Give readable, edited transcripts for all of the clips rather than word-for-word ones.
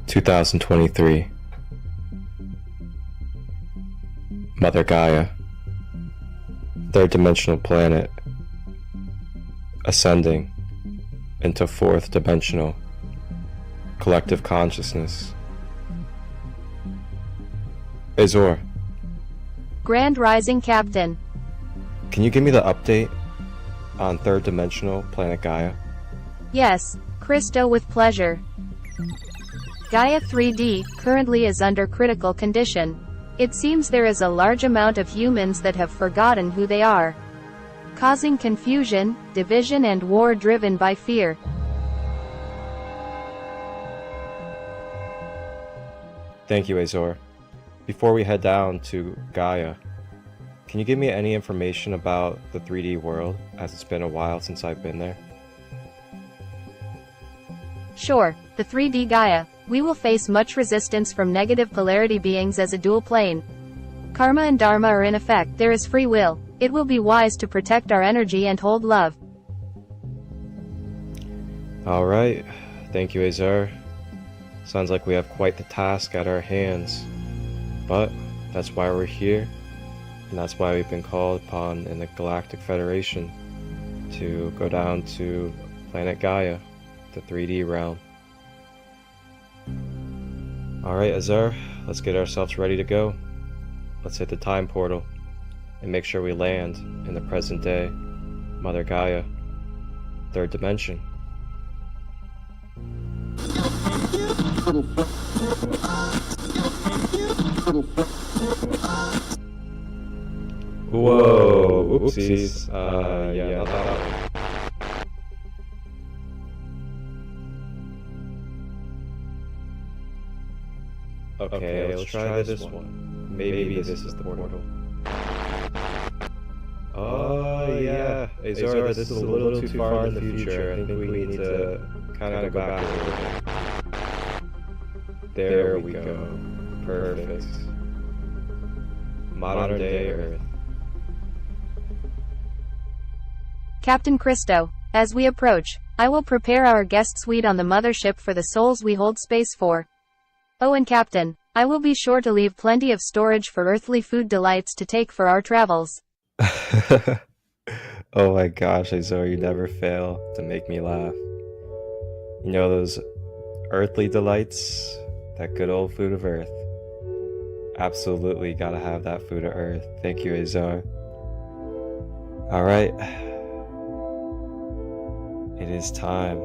(2023) Mother Gaia, third dimensional planet, ascending into fourth dimensional collective consciousness. Azor, Grand Rising Captain. can you give me the update on third dimensional planet Gaia? Yes, Christo, with pleasure. Gaia 3D currently is under critical condition. It seems there is a large amount of humans that have forgotten who they are, causing confusion, division and war driven by fear. Thank you, Azor. Before we head down to Gaia, can you give me any information about the 3D world, as it's been a while since I've been there? Sure, the 3D Gaia. We will face much resistance from negative polarity beings as a dual plane. Karma and Dharma are in effect. There is free will. It will be wise to protect our energy and hold love. Alright, thank you, Azor. Sounds like we have quite the task at our hands. But that's why we're here, and that's why we've been called upon in the Galactic Federation to go down to planet Gaia, the 3D realm. Alright, Azor, let's get ourselves ready to go. Let's hit the time portal and make sure we land in the present day Mother Gaia, third dimension. Whoa, oopsies. Yeah, not that one. Okay, let's try this one. Maybe this is the portal. Oh yeah, Azor, this is a little too far in the future. I think we need to kind of go back a little bit. There we go. Perfect. Modern day Earth. Captain Christo, as we approach, I will prepare our guest suite on the mothership for the souls we hold space for. Oh, and Captain, I will be sure to leave plenty of storage for earthly food delights to take for our travels. Oh my gosh, Azor, you never fail to make me laugh. You know those earthly delights? That good old food of Earth. Absolutely gotta have that food of Earth. Thank you, Azor. Alright. It is time.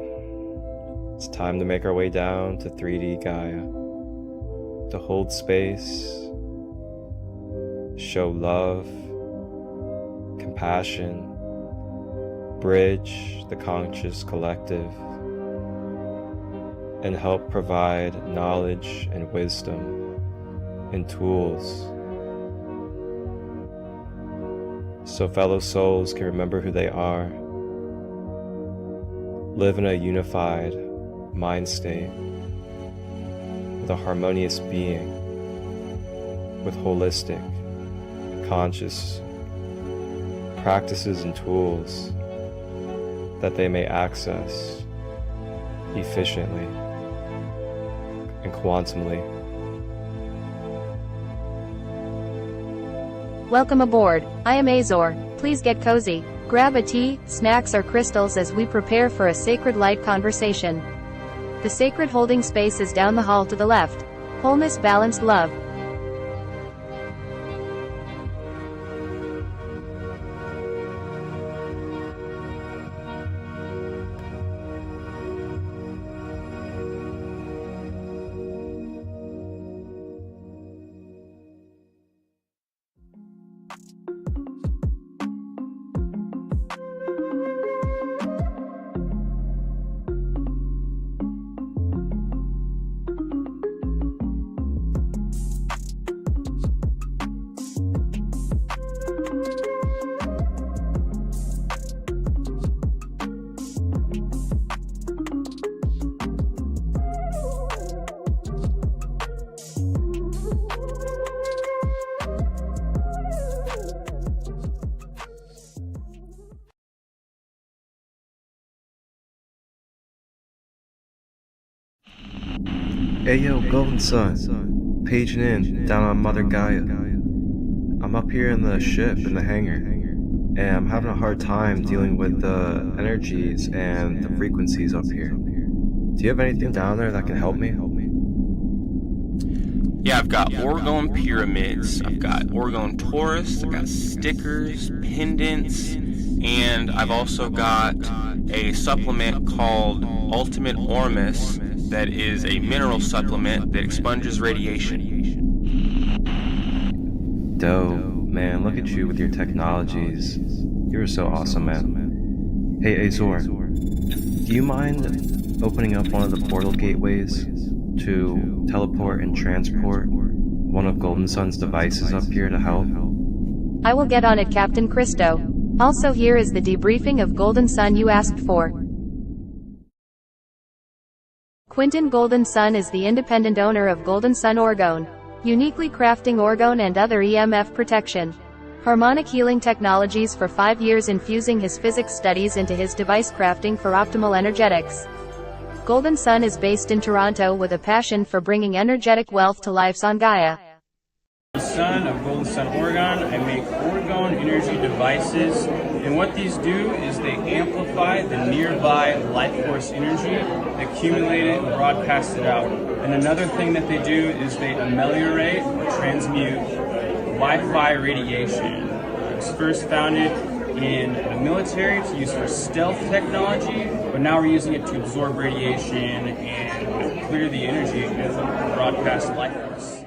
It's time to make our way down to 3D Gaia. To hold space, show love, compassion, bridge the conscious collective, and help provide knowledge and wisdom and tools so fellow souls can remember who they are, live in a unified mind state with a harmonious being, with holistic, conscious practices and tools that they may access efficiently and quantumly. Welcome aboard. I am Azor. Please get cozy. Grab a tea, snacks or crystals as we prepare for a sacred light conversation. The sacred holding space is down the hall to the left. Wholeness, balanced love. Hey yo, GoldenSun, paging in down on Mother Gaia. I'm up here in the ship in the hangar, and I'm having a hard time dealing with the energies and the frequencies up here. Do you have anything down there that can help me? Yeah, I've got orgone pyramids, I've got orgone torus, I've got stickers, pendants, and I've also got a supplement called Ultimate Ormes that is a mineral supplement that expunges radiation. Dope, man, look at you with your technologies. You're so awesome, man. Hey, Azor, do you mind opening up one of the portal gateways to teleport and transport one of GoldenSun's devices up here to help? I will get on it, Captain Christo. Also, here is the debriefing of GoldenSun you asked for. Quentin GoldenSun is the independent owner of GoldenSun Orgone, uniquely crafting orgone and other EMF protection. Harmonic healing technologies for 5 years, infusing his physics studies into his device crafting for optimal energetics. GoldenSun is based in Toronto with a passion for bringing energetic wealth to lives on Gaia. Son of GoldenSun Orgone. I make orgone energy devices, and what these do is they amplify the nearby life force energy, accumulate it, and broadcast it out. And another thing that they do is they ameliorate or transmute Wi-Fi radiation. It was first founded in the military to use for stealth technology, but now we're using it to absorb radiation and clear the energy and broadcast life force.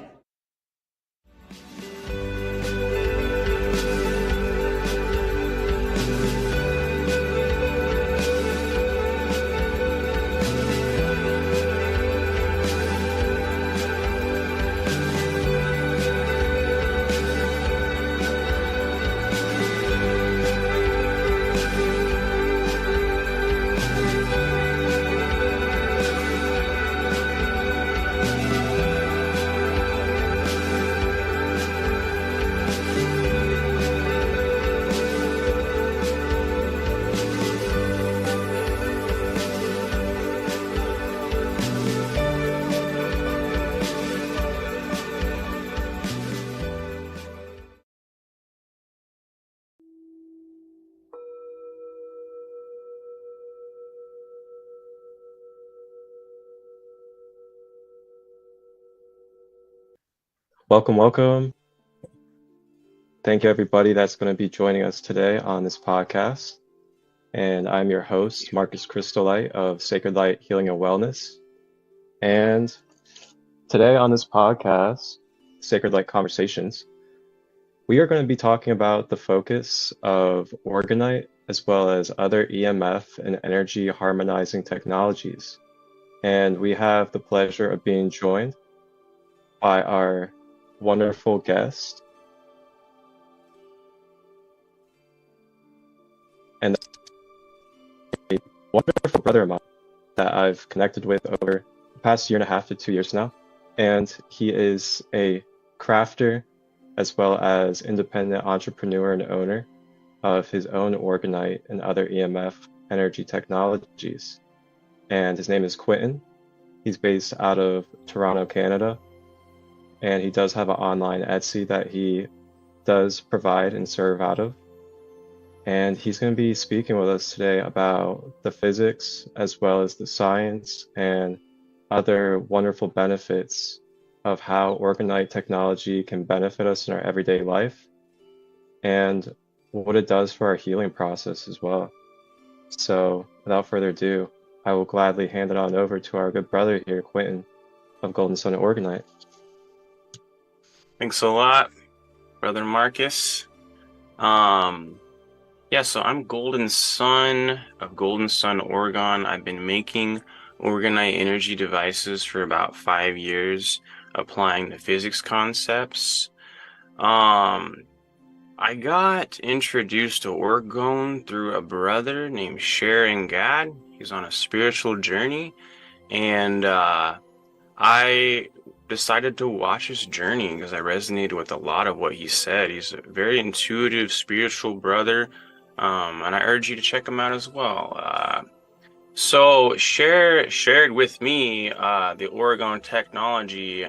Welcome. Thank you, everybody that's going to be joining us today on this podcast. And I'm your host, Marcus Crystolite of Sacred Light Healing and Wellness. And today on this podcast, Sacred Light Conversations, we are going to be talking about the focus of orgonite as well as other EMF and energy harmonizing technologies. And we have the pleasure of being joined by our wonderful guest, and a wonderful brother of mine that I've connected with over the past 1.5 to 2 years now. And he is a crafter as well as independent entrepreneur and owner of his own orgonite and other EMF energy technologies. And his name is Quentin. He's based out of Toronto, Canada. And he does have an online Etsy that he does provide and serve out of. And he's going to be speaking with us today about the physics as well as the science and other wonderful benefits of how orgonite technology can benefit us in our everyday life and what it does for our healing process as well. So without further ado, I will gladly hand it on over to our good brother here, Quentin of GoldenSun Orgonite. Thanks a lot, Brother Marcus. So I'm GoldenSun of GoldenSun Orgone. I've been making orgonite energy devices for about 5 years, applying the physics concepts. I got introduced to orgone through a brother named Sharon Gad. He's on a spiritual journey, and I decided to watch his journey because I resonated with a lot of what he said. He's a very intuitive, spiritual brother, and I urge you to check him out as well. So shared with me the orgone technology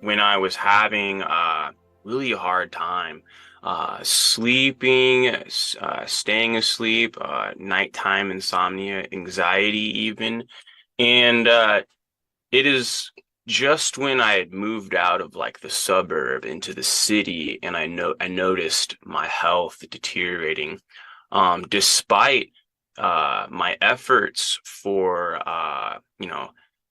when I was having really hard time sleeping, staying asleep, nighttime insomnia, anxiety even. And it is just when I had moved out of like the suburb into the city, and I noticed my health deteriorating, despite my efforts for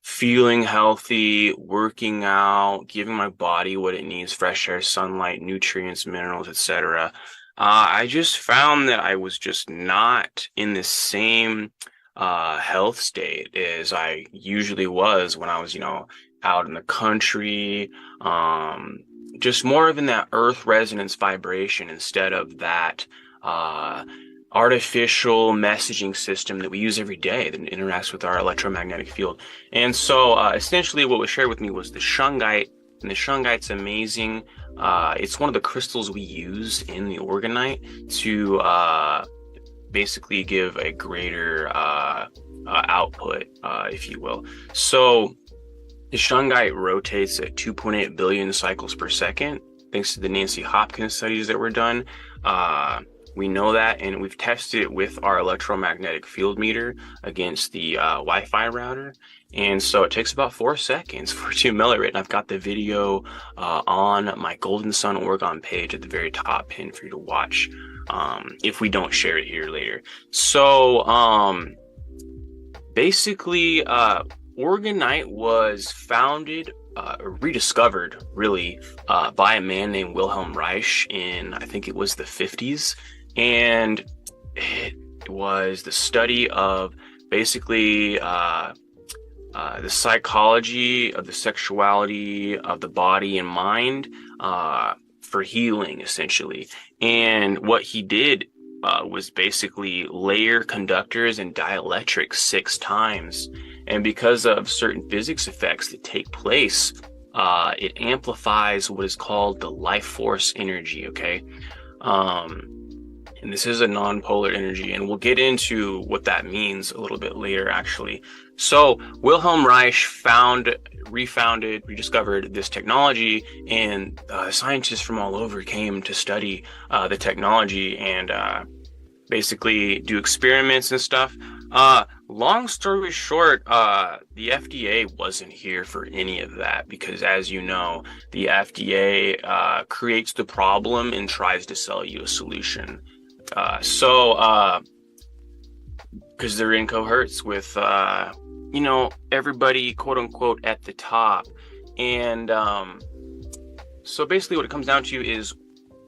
feeling healthy, working out, giving my body what it needs, fresh air, sunlight, nutrients, minerals, etc. I just found that I was just not in the same health state as I usually was when I was, out in the country, just more of in that earth resonance vibration instead of that artificial messaging system that we use every day that interacts with our electromagnetic field. And so essentially what was shared with me was the shungite, and the shungite's amazing. It's one of the crystals we use in the orgonite to basically give a greater output, if you will. So the shungite rotates at 2.8 billion cycles per second, thanks to the Nancy Hopkins studies that were done. We know that, and we've tested it with our electromagnetic field meter against the Wi-Fi router. And so it takes about 4 seconds for it to millirate. And I've got the video on my GoldenSun Orgon page at the very top pin for you to watch if we don't share it here later. So basically, Orgonite was founded, rediscovered really, by a man named Wilhelm Reich in, I think it was the 50s. And it was the study of basically the psychology of the sexuality of the body and mind for healing, essentially. And what he did was basically layer conductors and dielectrics 6 times. And because of certain physics effects that take place, it amplifies what is called the life force energy, okay? And this is a non-polar energy, and we'll get into what that means a little bit later, actually. So Wilhelm Reich rediscovered this technology, and scientists from all over came to study the technology and basically do experiments and stuff. Long story short, the FDA wasn't here for any of that because, as you know, the FDA creates the problem and tries to sell you a solution. Because they're in cohorts with, everybody, quote unquote, at the top. And so basically what it comes down to is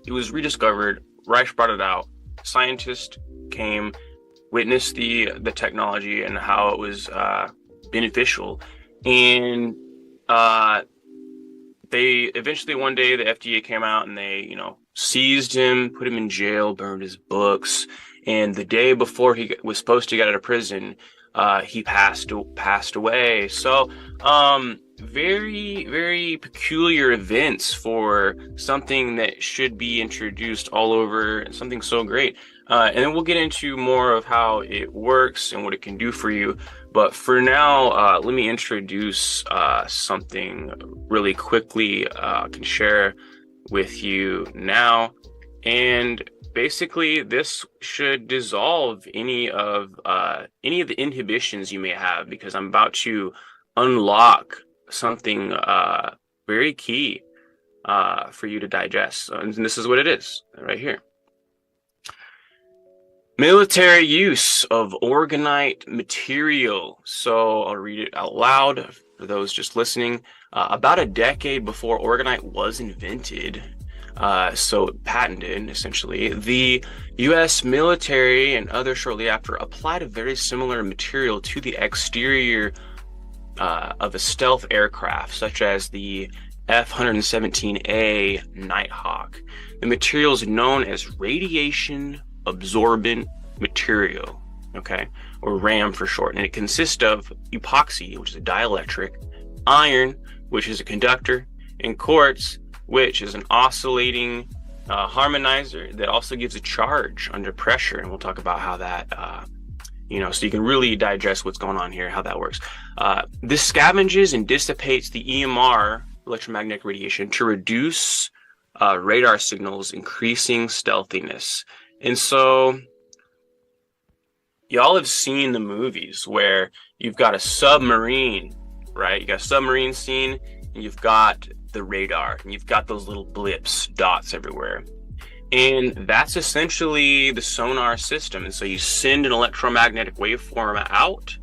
it was rediscovered. Reich brought it out. Scientists came, witnessed the technology and how it was beneficial. And they eventually, one day, the FDA came out and they, seized him, put him in jail, burned his books. And the day before he was supposed to get out of prison, he passed away. So very, very peculiar events for something that should be introduced all over, and something so great. And then we'll get into more of how it works and what it can do for you. But for now, let me introduce something really quickly I can share with you now. And basically, this should dissolve any of the inhibitions you may have, because I'm about to unlock something very key for you to digest. And this is what it is right here. Military use of orgonite material. So I'll read it out loud for those just listening. About a decade before orgonite was invented, so patented essentially, the U.S. military and others shortly after applied a very similar material to the exterior of a stealth aircraft, such as the F-117A Nighthawk. The material is known as radiation absorbent material, okay, or RAM for short, and it consists of epoxy, which is a dielectric, iron, which is a conductor, and quartz, which is an oscillating harmonizer that also gives a charge under pressure. And we'll talk about how that so you can really digest what's going on here, how that works. This scavenges and dissipates the EMR, electromagnetic radiation, to reduce radar signals, increasing stealthiness. And so y'all have seen the movies where you've got a submarine, right? You got a submarine scene, and you've got the radar, and you've got those little blips, dots everywhere. And that's essentially the sonar system. And so you send an electromagnetic waveform out,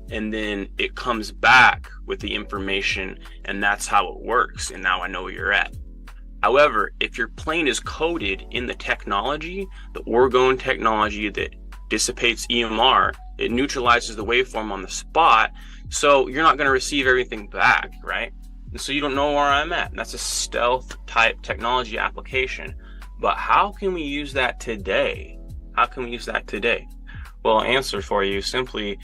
and then it comes back with the information, and that's how it works. And now I know where you're at. However, if your plane is coded in the technology, the orgone technology that dissipates EMR, it neutralizes the waveform on the spot, so you're not going to receive everything back, right? And so you don't know where I'm at. And that's a stealth type technology application. But how can we use that today? Well, I'll answer for you simply.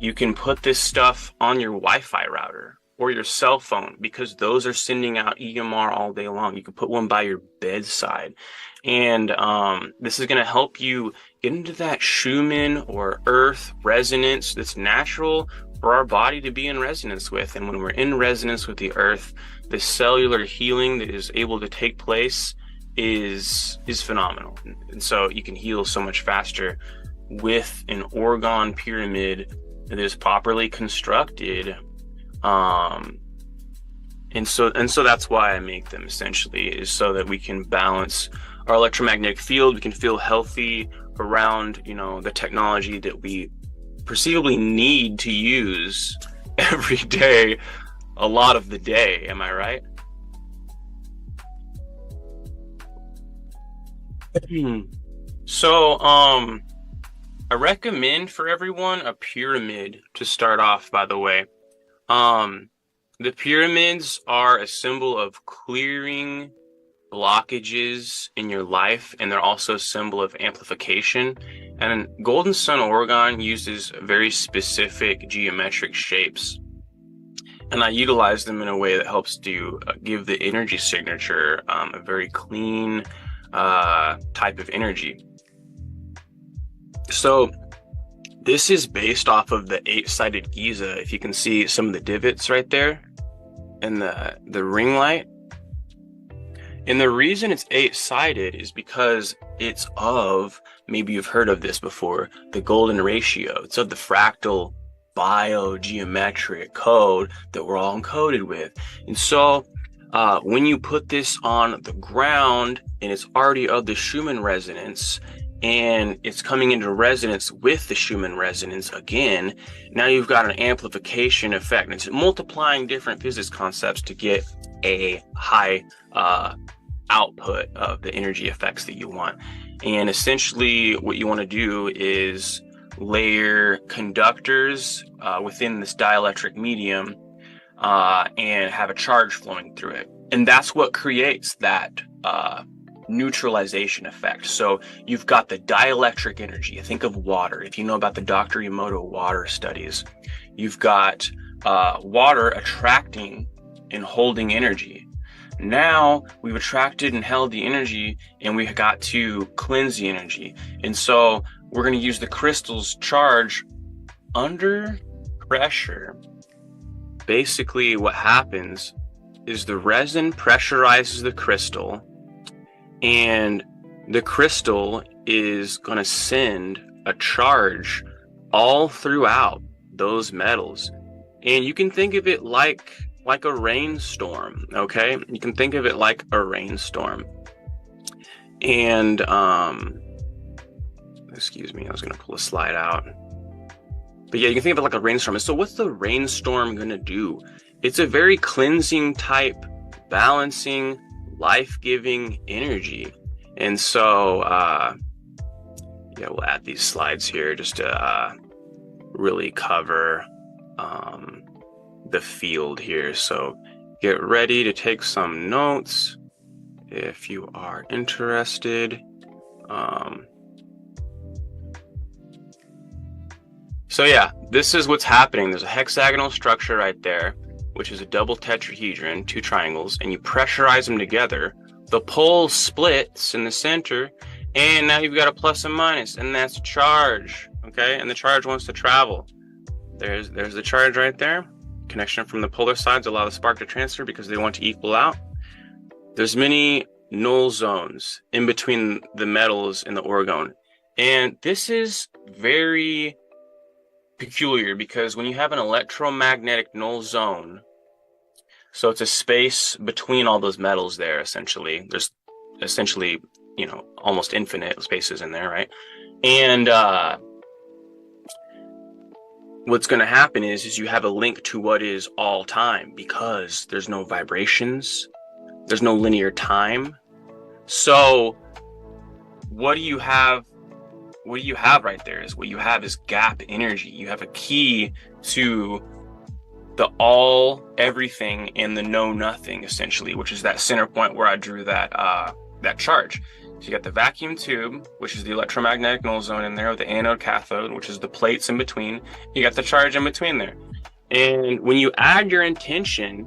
You can put this stuff on your Wi-Fi router or your cell phone, because those are sending out EMR all day long. You can put one by your bedside. And this is going to help you get into that Schumann or earth resonance that's natural for our body to be in resonance with. And when we're in resonance with the earth, the cellular healing that is able to take place is phenomenal. And so you can heal so much faster with an orgone pyramid that is properly constructed. And so that's why I make them, essentially, is so that we can balance our electromagnetic field. We can feel healthy around, the technology that we perceivably need to use every day, a lot of the day. Am I right? So, I recommend for everyone a pyramid to start off, by the way. The pyramids are a symbol of clearing blockages in your life, and they're also a symbol of amplification. And GoldenSun Orgonite uses very specific geometric shapes, and I utilize them in a way that helps to give the energy signature a very clean type of energy. So this is based off of the 8-sided Giza. If you can see some of the divots right there and the ring light. And the reason it's 8-sided is because it's of, maybe you've heard of this before, the golden ratio. It's of the fractal biogeometric code that we're all encoded with. And so when you put this on the ground and it's already of the Schumann resonance, and it's coming into resonance with the Schumann resonance again, now you've got an amplification effect. And it's multiplying different physics concepts to get a high output of the energy effects that you want. And essentially what you want to do is layer conductors within this dielectric medium and have a charge flowing through it. And that's what creates that neutralization effect. So you've got the dielectric energy. Think of water. If you know about the Dr. Emoto water studies, you've got water attracting and holding energy. Now we've attracted and held the energy, and we got to cleanse the energy. And so we're going to use the crystal's charge under pressure. Basically what happens is the resin pressurizes the crystal, and the crystal is going to send a charge all throughout those metals. And you can think of it like a rainstorm, okay? You can think of it like a rainstorm. And, excuse me, I was going to pull a slide out. But yeah, you can think of it like a rainstorm. And so what's the rainstorm going to do? It's a very cleansing type, balancing, life-giving energy. And so yeah, we'll add these slides here just to really cover the field here. So get ready to take some notes if you are interested. So yeah, this is what's happening. There's a hexagonal structure right there, which is a double tetrahedron, 2 triangles, and you pressurize them together. The pole splits in the center, and now you've got a plus and minus, and that's a charge. okay? And the charge wants to travel. There's the charge right there. Connection from the polar sides allow the spark to transfer because they want to equal out. There's many null zones in between the metals in the orgone. And this is very peculiar because when you have an electromagnetic null zone, so it's a space between all those metals there, essentially. There's essentially, almost infinite spaces in there, right? And what's going to happen is you have a link to what is all time because there's no vibrations, there's no linear time. So what do you have right there is what you have is gap energy. You have a key to the all, everything, and the no nothing, essentially, which is that center point where I drew that charge. So you got the vacuum tube, which is the electromagnetic null zone in there, with the anode cathode, which is the plates in between. You got the charge in between there. And when you add your intention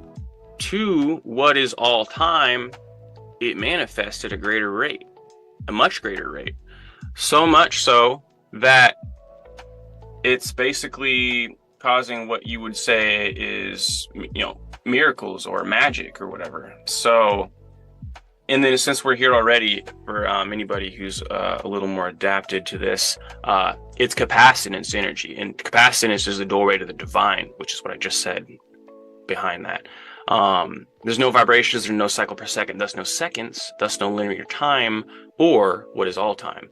to what is all time, it manifests at a greater rate, a much greater rate. So much so that it's basically causing what you would say is, miracles or magic or whatever. So, and then since we're here already, for anybody who's a little more adapted to this, it's capacitance energy. And capacitance is the doorway to the divine, which is what I just said behind that. There's no vibrations, there's no cycle per second, thus no seconds, thus no linear time, or what is all time.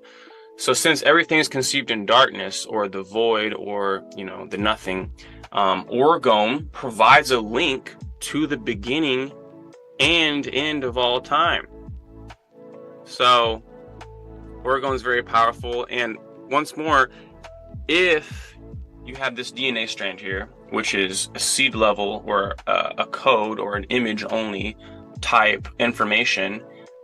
So since everything is conceived in darkness, or the void, or, the nothing, orgone provides a link to the beginning and end of all time. So orgone is very powerful. And once more, if you have this DNA strand here, which is a seed level or a code or an image only type information,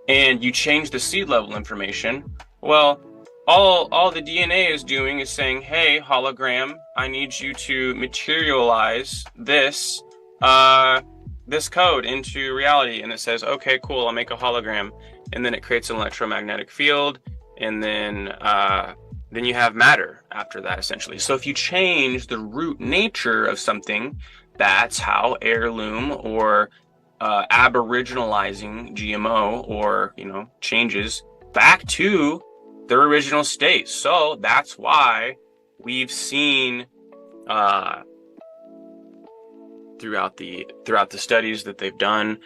and you change the seed level information, well, all the DNA is doing is saying, hey, hologram, I need you to materialize this code into reality. And it says, okay, cool, I'll make a hologram. And then it creates an electromagnetic field. And then you have matter after that, essentially. So if you change the root nature of something, that's how heirloom or aboriginalizing GMO or, changes back to their original state. So that's why we've seen throughout the studies that they've done,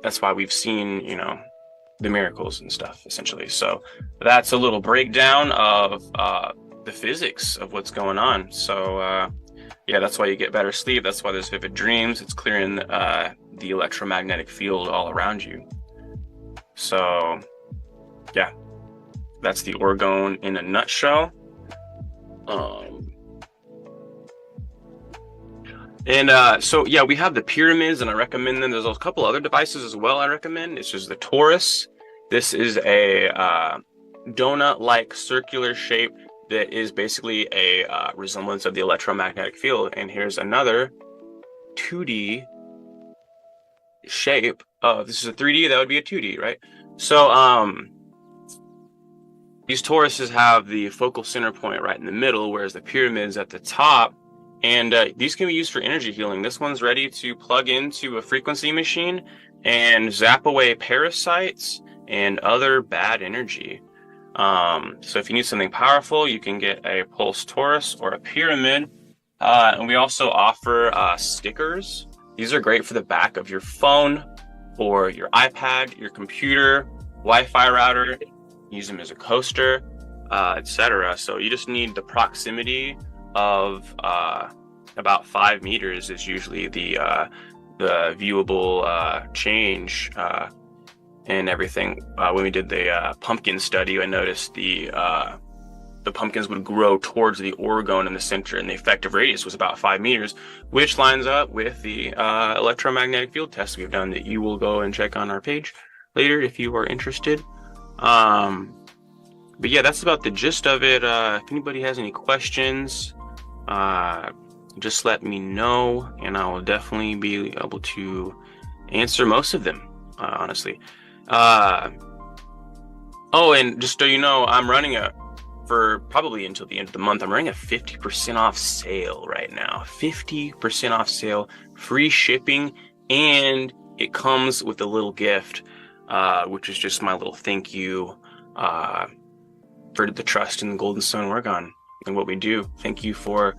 that's why we've seen, the miracles and stuff, essentially. So that's a little breakdown of the physics of what's going on. So yeah, that's why you get better sleep. That's why there's vivid dreams. It's clearing the electromagnetic field all around you. So yeah, that's the orgone in a nutshell. So yeah, we have the pyramids, and I recommend them. There's a couple other devices as well I recommend. It's just the torus. This is a donut-like circular shape that is basically a resemblance of the electromagnetic field. And here's another 2D shape of, this is a 3D, that would be a 2D, right? So these toruses have the focal center point right in the middle, whereas the pyramid's at the top. And these can be used for energy healing. This one's ready to plug into a frequency machine and zap away parasites and other bad energy. So if you need something powerful, you can get a pulse torus or a pyramid. And we also offer stickers. These are great for the back of your phone or your iPad, your computer, Wi-Fi router. Use them as a coaster, etc. So you just need the proximity of about 5 meters is usually the viewable change and everything. When we did the pumpkin study, I noticed the pumpkins would grow towards the orgone in the center, and the effective radius was about 5 meters, which lines up with the electromagnetic field test we've done that you will go and check on our page later if you are interested. But yeah, that's about the gist of it. If anybody has any questions, just let me know, and I will definitely be able to answer most of them, honestly. Oh, and just so you know, I'm running a for probably until the end of the month. I'm running a 50% off sale right now. 50% off sale, free shipping, and it comes with a little gift, which is just my little thank you for the trust in GoldenSun Orgon and what we do. Thank you for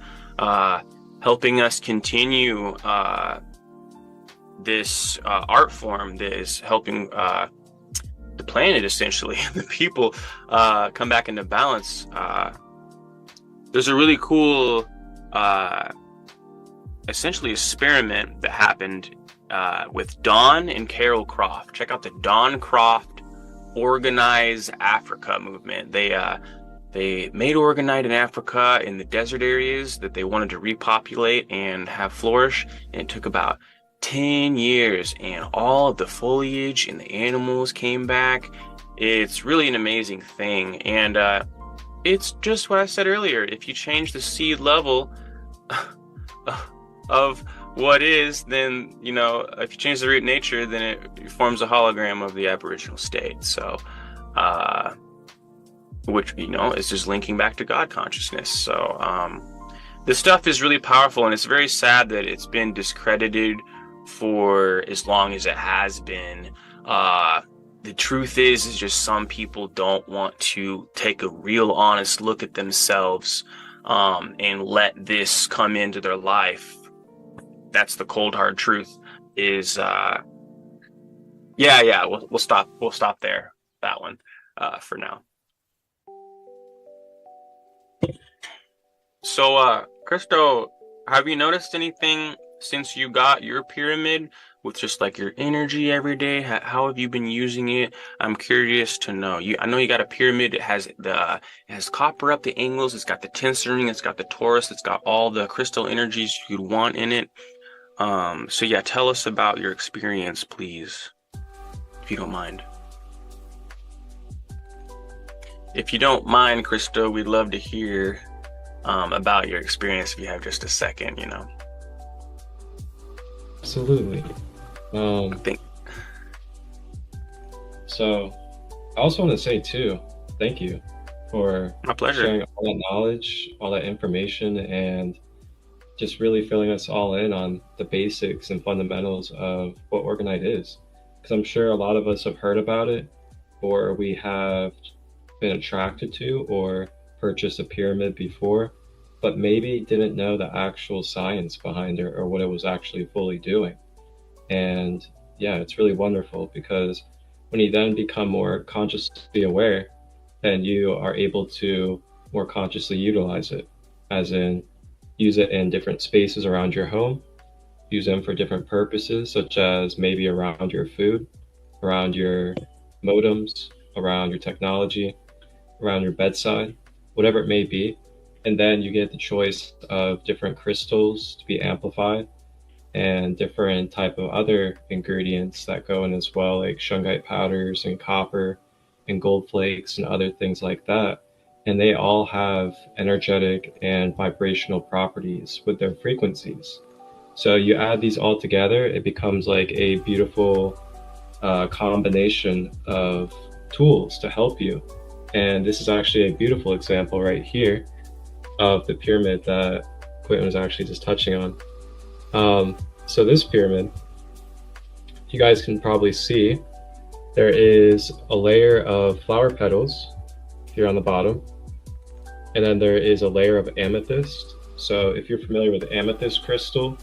helping us continue this art form that is helping the planet, essentially, the people come back into balance. There's a really cool essentially experiment that happened with Don and Carol Croft. Check out the Don Croft Organize Africa movement. They made orgonite in Africa in the desert areas that they wanted to repopulate and have flourish, and it took about 10 years, and all of the foliage and the animals came back. It's really an amazing thing, and it's just what I said earlier. If you change the seed level of what is, then, you know, if you change the root nature, then it forms a hologram of the Aboriginal state. So which, you know, is just linking back to God consciousness. So this stuff is really powerful, and it's very sad that it's been discredited for as long as it has been. The truth is just some people don't want to take a real honest look at themselves and let this come into their life. That's the cold hard truth. Is we'll stop there, that one, for now. So Christo, have you noticed anything since you got your pyramid with just like your energy every day? How have you been using it? I'm curious to know. I know you got a pyramid. It has copper up the angles. It's got the tensoring. It's got the torus. It's got all the crystal energies you'd want in it. So yeah, tell us about your experience, please, if you don't mind. If you don't mind, Christo, we'd love to hear about your experience if you have just a second, you know. Absolutely. So I also want to say too, thank you for my pleasure. Sharing all that knowledge, all that information, and just really filling us all in on the basics and fundamentals of what Orgonite is. Because I'm sure a lot of us have heard about it, or we have been attracted to or purchased a pyramid before, but maybe didn't know the actual science behind it or what it was actually fully doing. And yeah, it's really wonderful, because when you then become more consciously aware, then you are able to more consciously utilize it, as in use it in different spaces around your home, use them for different purposes, such as maybe around your food, around your modems, around your technology, around your bedside, whatever it may be. And then you get the choice of different crystals to be amplified and different type of other ingredients that go in as well, like shungite powders and copper and gold flakes and other things like that. And they all have energetic and vibrational properties with their frequencies. So you add these all together, it becomes like a beautiful combination of tools to help you. And this is actually a beautiful example right here of the pyramid that Quentin was actually just touching on. So this pyramid, you guys can probably see, there is a layer of flower petals here on the bottom, and then there is a layer of amethyst. So if you're familiar with amethyst crystal,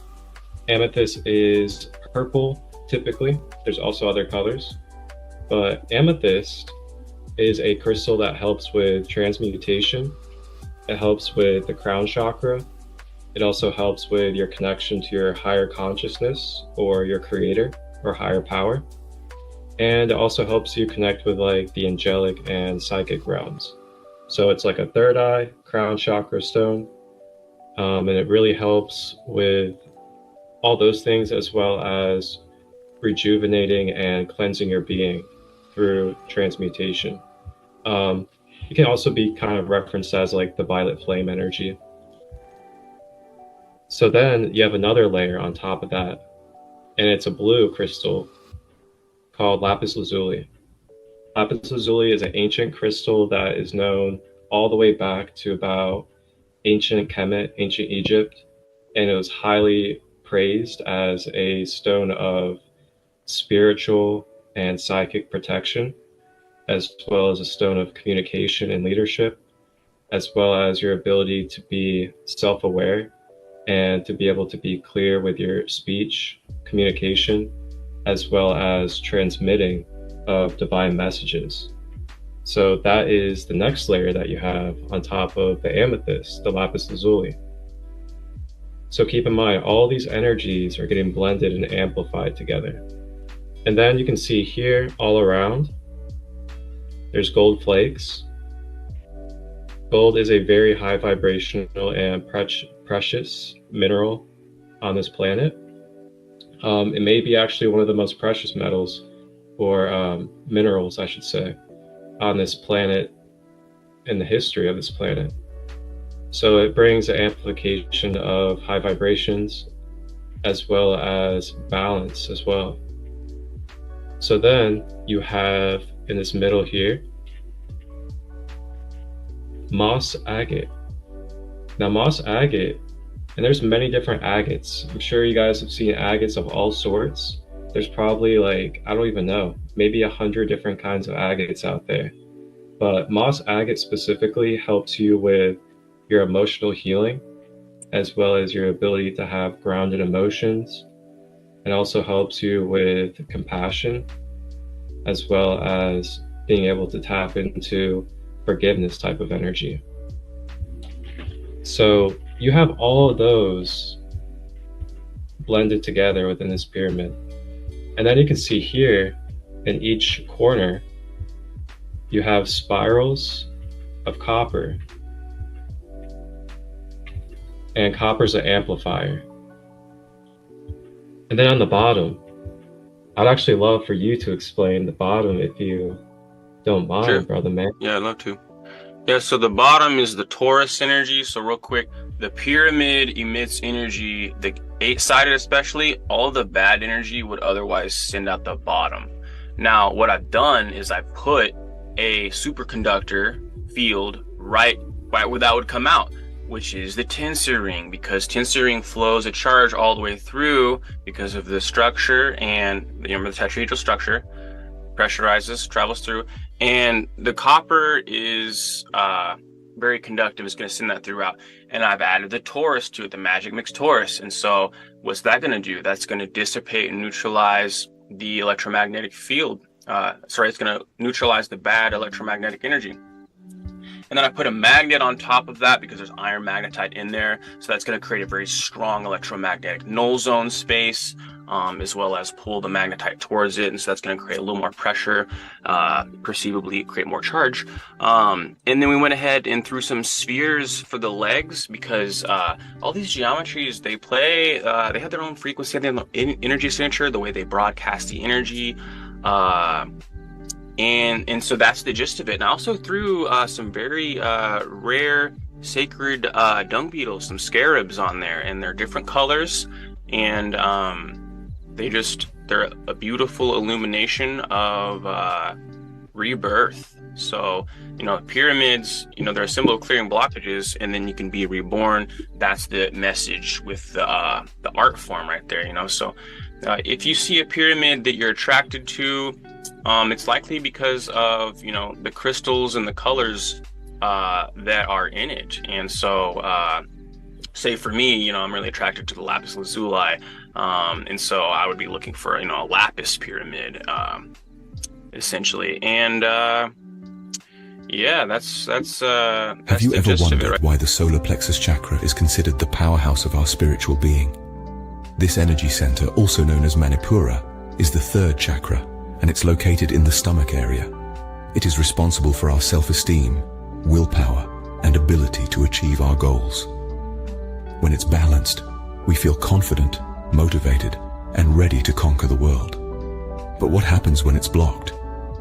amethyst is purple typically. There's also other colors, but amethyst is a crystal that helps with transmutation. It helps with the crown chakra. It also helps with your connection to your higher consciousness or your creator or higher power. And it also helps you connect with like the angelic and psychic realms. So it's like a third eye crown chakra stone. And it really helps with all those things, as well as rejuvenating and cleansing your being through transmutation. It can also be kind of referenced as like the violet flame energy. So then you have another layer on top of that, and it's a blue crystal called lapis lazuli. Lapis lazuli is an ancient crystal that is known all the way back to about ancient Kemet, ancient Egypt, and it was highly praised as a stone of spiritual and psychic protection, as well as a stone of communication and leadership, as well as your ability to be self-aware and to be able to be clear with your speech, communication, as well as transmitting of divine messages. So that is the next layer that you have on top of the amethyst, the lapis lazuli. So keep in mind, all these energies are getting blended and amplified together. And then you can see here all around, there's gold flakes. Gold is a very high vibrational and precious mineral on this planet. It may be actually one of the most precious metals, or minerals, I should say, on this planet, in the history of this planet. So it brings an amplification of high vibrations as well as balance as well. So then you have in this middle here, moss agate. Now moss agate, and there's many different agates. I'm sure you guys have seen agates of all sorts. There's probably like, I don't even know, maybe 100 different kinds of agates out there. But moss agate specifically helps you with your emotional healing, as well as your ability to have grounded emotions, and also helps you with compassion, as well as being able to tap into forgiveness type of energy. So you have all of those blended together within this pyramid. And then you can see here in each corner, you have spirals of copper. And copper's an amplifier. And then on the bottom, I'd actually love for you to explain the bottom if you don't mind, sure, brother man. Yeah, I'd love to. Yeah, so the bottom is the torus energy. So real quick, the pyramid emits energy, the 8-sided especially, all the bad energy would otherwise send out the bottom. Now, what I've done is I put a superconductor field right where that would come out, which is the tensor ring, because tensor ring flows a charge all the way through because of the structure, and remember the tetrahedral structure, pressurizes, travels through, and the copper is very conductive. It's going to send that throughout. And I've added the torus to it, the magic mix torus. And so what's that going to do? That's going to dissipate and neutralize the electromagnetic field. It's going to neutralize the bad electromagnetic energy. And then I put a magnet on top of that because there's iron magnetite in there. So that's going to create a very strong electromagnetic null zone space, as well as pull the magnetite towards it. And so that's going to create a little more pressure, perceivably create more charge. And then we went ahead and threw some spheres for the legs, because all these geometries, they play, they have their own frequency, they have their own energy signature, the way they broadcast the energy. And so that's the gist of it. And I also threw some very rare sacred dung beetles, some scarabs on there, and they're different colors, and they're a beautiful illumination of rebirth. So, pyramids, they're a symbol of clearing blockages, and then you can be reborn. That's the message with the art form right there, So if you see a pyramid that you're attracted to, it's likely because of, the crystals and the colors that are in it. And so, say for me, I'm really attracted to the lapis lazuli. And so I would be looking for, a lapis pyramid, essentially. And, yeah, that's Have you ever wondered why the solar plexus chakra is considered the powerhouse of our spiritual being? This energy center, also known as Manipura, is the third chakra, and it's located in the stomach area. It is responsible for our self-esteem, willpower, and ability to achieve our goals. When it's balanced, we feel confident, motivated, and ready to conquer the world. But what happens when it's blocked?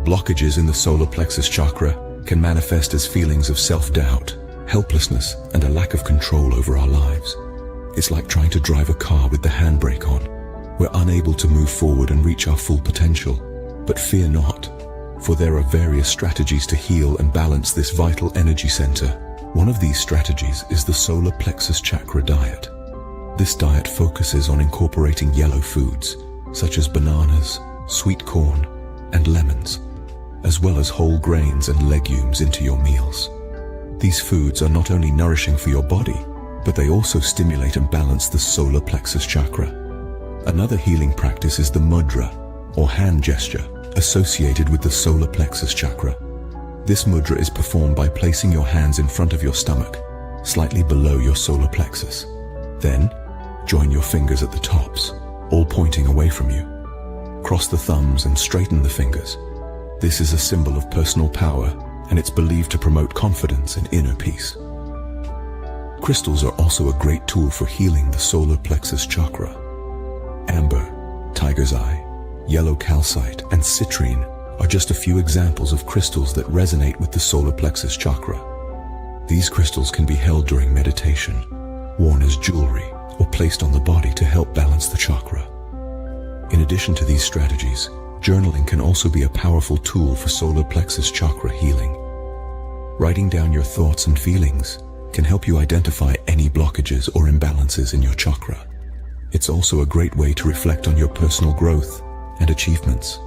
Blockages in the solar plexus chakra can manifest as feelings of self-doubt, helplessness, and a lack of control over our lives. It's like trying to drive a car with the handbrake on. We're unable to move forward and reach our full potential. But fear not. for there are various strategies to heal and balance this vital energy center. One of these strategies is the solar plexus chakra diet. This diet focuses on incorporating yellow foods, such as bananas, sweet corn, and lemons, as well as whole grains and legumes into your meals. These foods are not only nourishing for your body, but they also stimulate and balance the solar plexus chakra. Another healing practice is the mudra, or hand gesture, associated with the solar plexus chakra. This mudra is performed by placing your hands in front of your stomach, slightly below your solar plexus. Then, join your fingers at the tops, all pointing away from you. Cross the thumbs and straighten the fingers. This is a symbol of personal power, and it's believed to promote confidence and inner peace. Crystals are also a great tool for healing the solar plexus chakra. Amber, tiger's eye, yellow calcite, and citrine are just a few examples of crystals that resonate with the solar plexus chakra. These crystals can be held during meditation, worn as jewelry, or placed on the body to help balance the chakra. In addition to these strategies, journaling can also be a powerful tool for solar plexus chakra healing. Writing down your thoughts and feelings can help you identify any blockages or imbalances in your chakra. It's also a great way to reflect on your personal growth and achievements.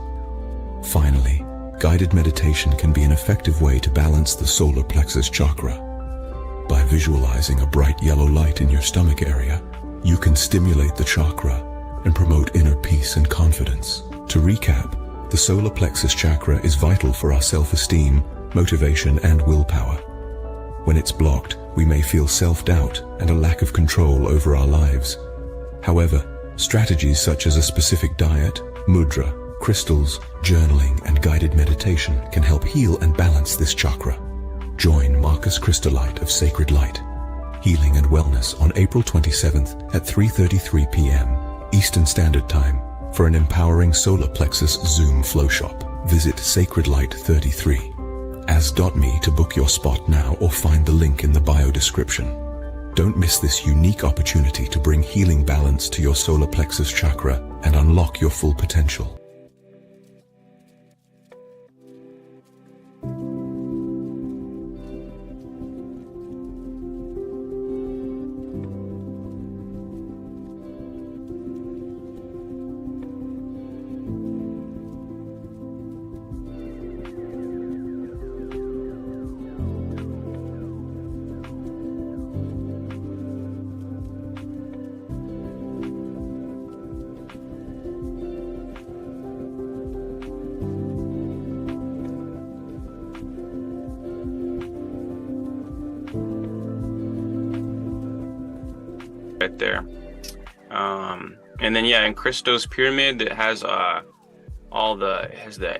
Finally, guided meditation can be an effective way to balance the solar plexus chakra. By visualizing a bright yellow light in your stomach area, you can stimulate the chakra and promote inner peace and confidence. To recap, the solar plexus chakra is vital for our self-esteem, motivation, and willpower. When it's blocked, we may feel self-doubt and a lack of control over our lives. However, strategies such as a specific diet, mudra, crystals, journaling, and guided meditation can help heal and balance this chakra. Join Marcus Christolite of Sacred Light, Healing and Wellness on April 27th at 3:33 p.m. Eastern Standard Time for an empowering solar plexus Zoom flow shop. Visit sacredlight33as.me to book your spot now or find the link in the bio description. Don't miss this unique opportunity to bring healing balance to your solar plexus chakra and unlock your full potential. Right there. And then in Christo's pyramid, it has the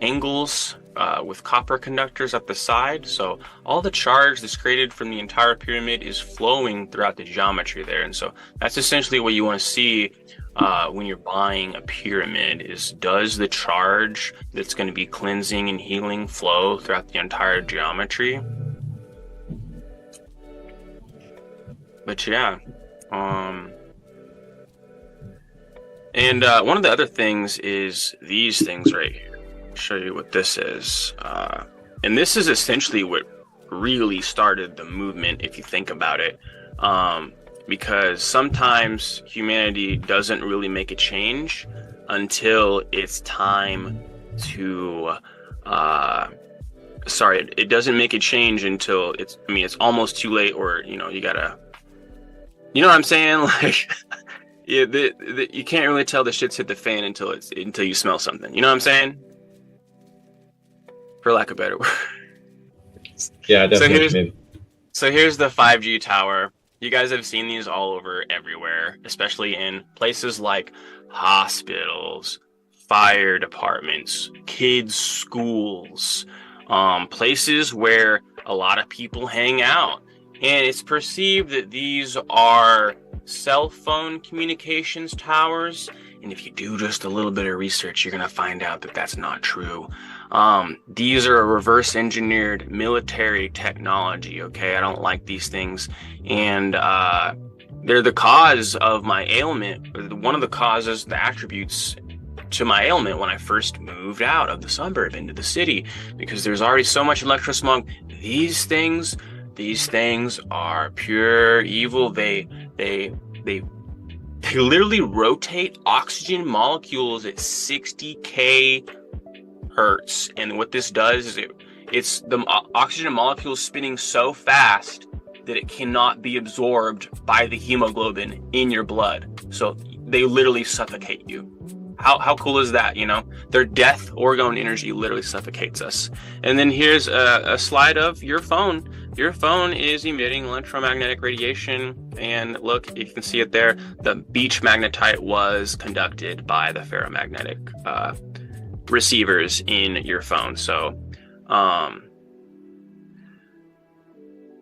angles with copper conductors at the side, so all the charge that's created from the entire pyramid is flowing throughout the geometry there. And so that's essentially what you want to see when you're buying a pyramid, is does the charge that's going to be cleansing and healing flow throughout the entire geometry. But and one of the other things is these things right here. I'll show you what this is. And this is essentially what really started the movement, if you think about it. Because sometimes humanity doesn't really make a change until it's time to it doesn't make a change until it's almost too late, or you gotta, you know what I'm saying? Like, you can't really tell the shit's hit the fan until you smell something. You know what I'm saying? For lack of a better word. Yeah, definitely. So here's the 5G tower. You guys have seen these all over everywhere, especially in places like hospitals, fire departments, kids' schools, places where a lot of people hang out. And it's perceived that these are cell phone communications towers. And if you do just a little bit of research, you're going to find out that that's not true. These are a reverse engineered military technology. Okay. I don't like these things. And, they're the cause of my ailment. One of the causes, the attributes to my ailment when I first moved out of the suburb into the city, because there's already so much electrosmog. These things are pure evil. They literally rotate oxygen molecules at 60k hertz, and what this does is it's the oxygen molecules spinning so fast that it cannot be absorbed by the hemoglobin in your blood. So they literally suffocate you. How cool is that? You know, their death orgone energy literally suffocates us. And then here's a slide of your phone. Your phone is emitting electromagnetic radiation, and look, you can see it there. The beach magnetite was conducted by the ferromagnetic receivers in your phone. So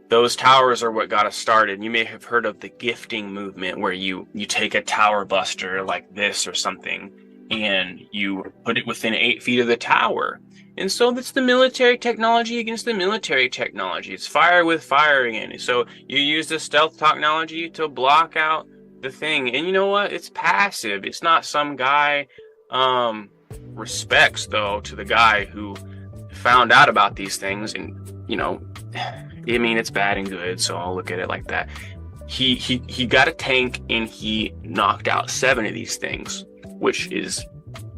those towers are what got us started. You may have heard of the gifting movement, where you take a tower buster like this or something, and you put it within 8 feet of the tower. And so that's the military technology against the military technology. It's fire with fire again. So you use the stealth technology to block out the thing. And you know what? It's passive. It's not some guy. Respects, though, to the guy who found out about these things. And, you know, I mean, it's bad and good, so I'll look at it like that. He got a tank, and he knocked out 7 of these things, which is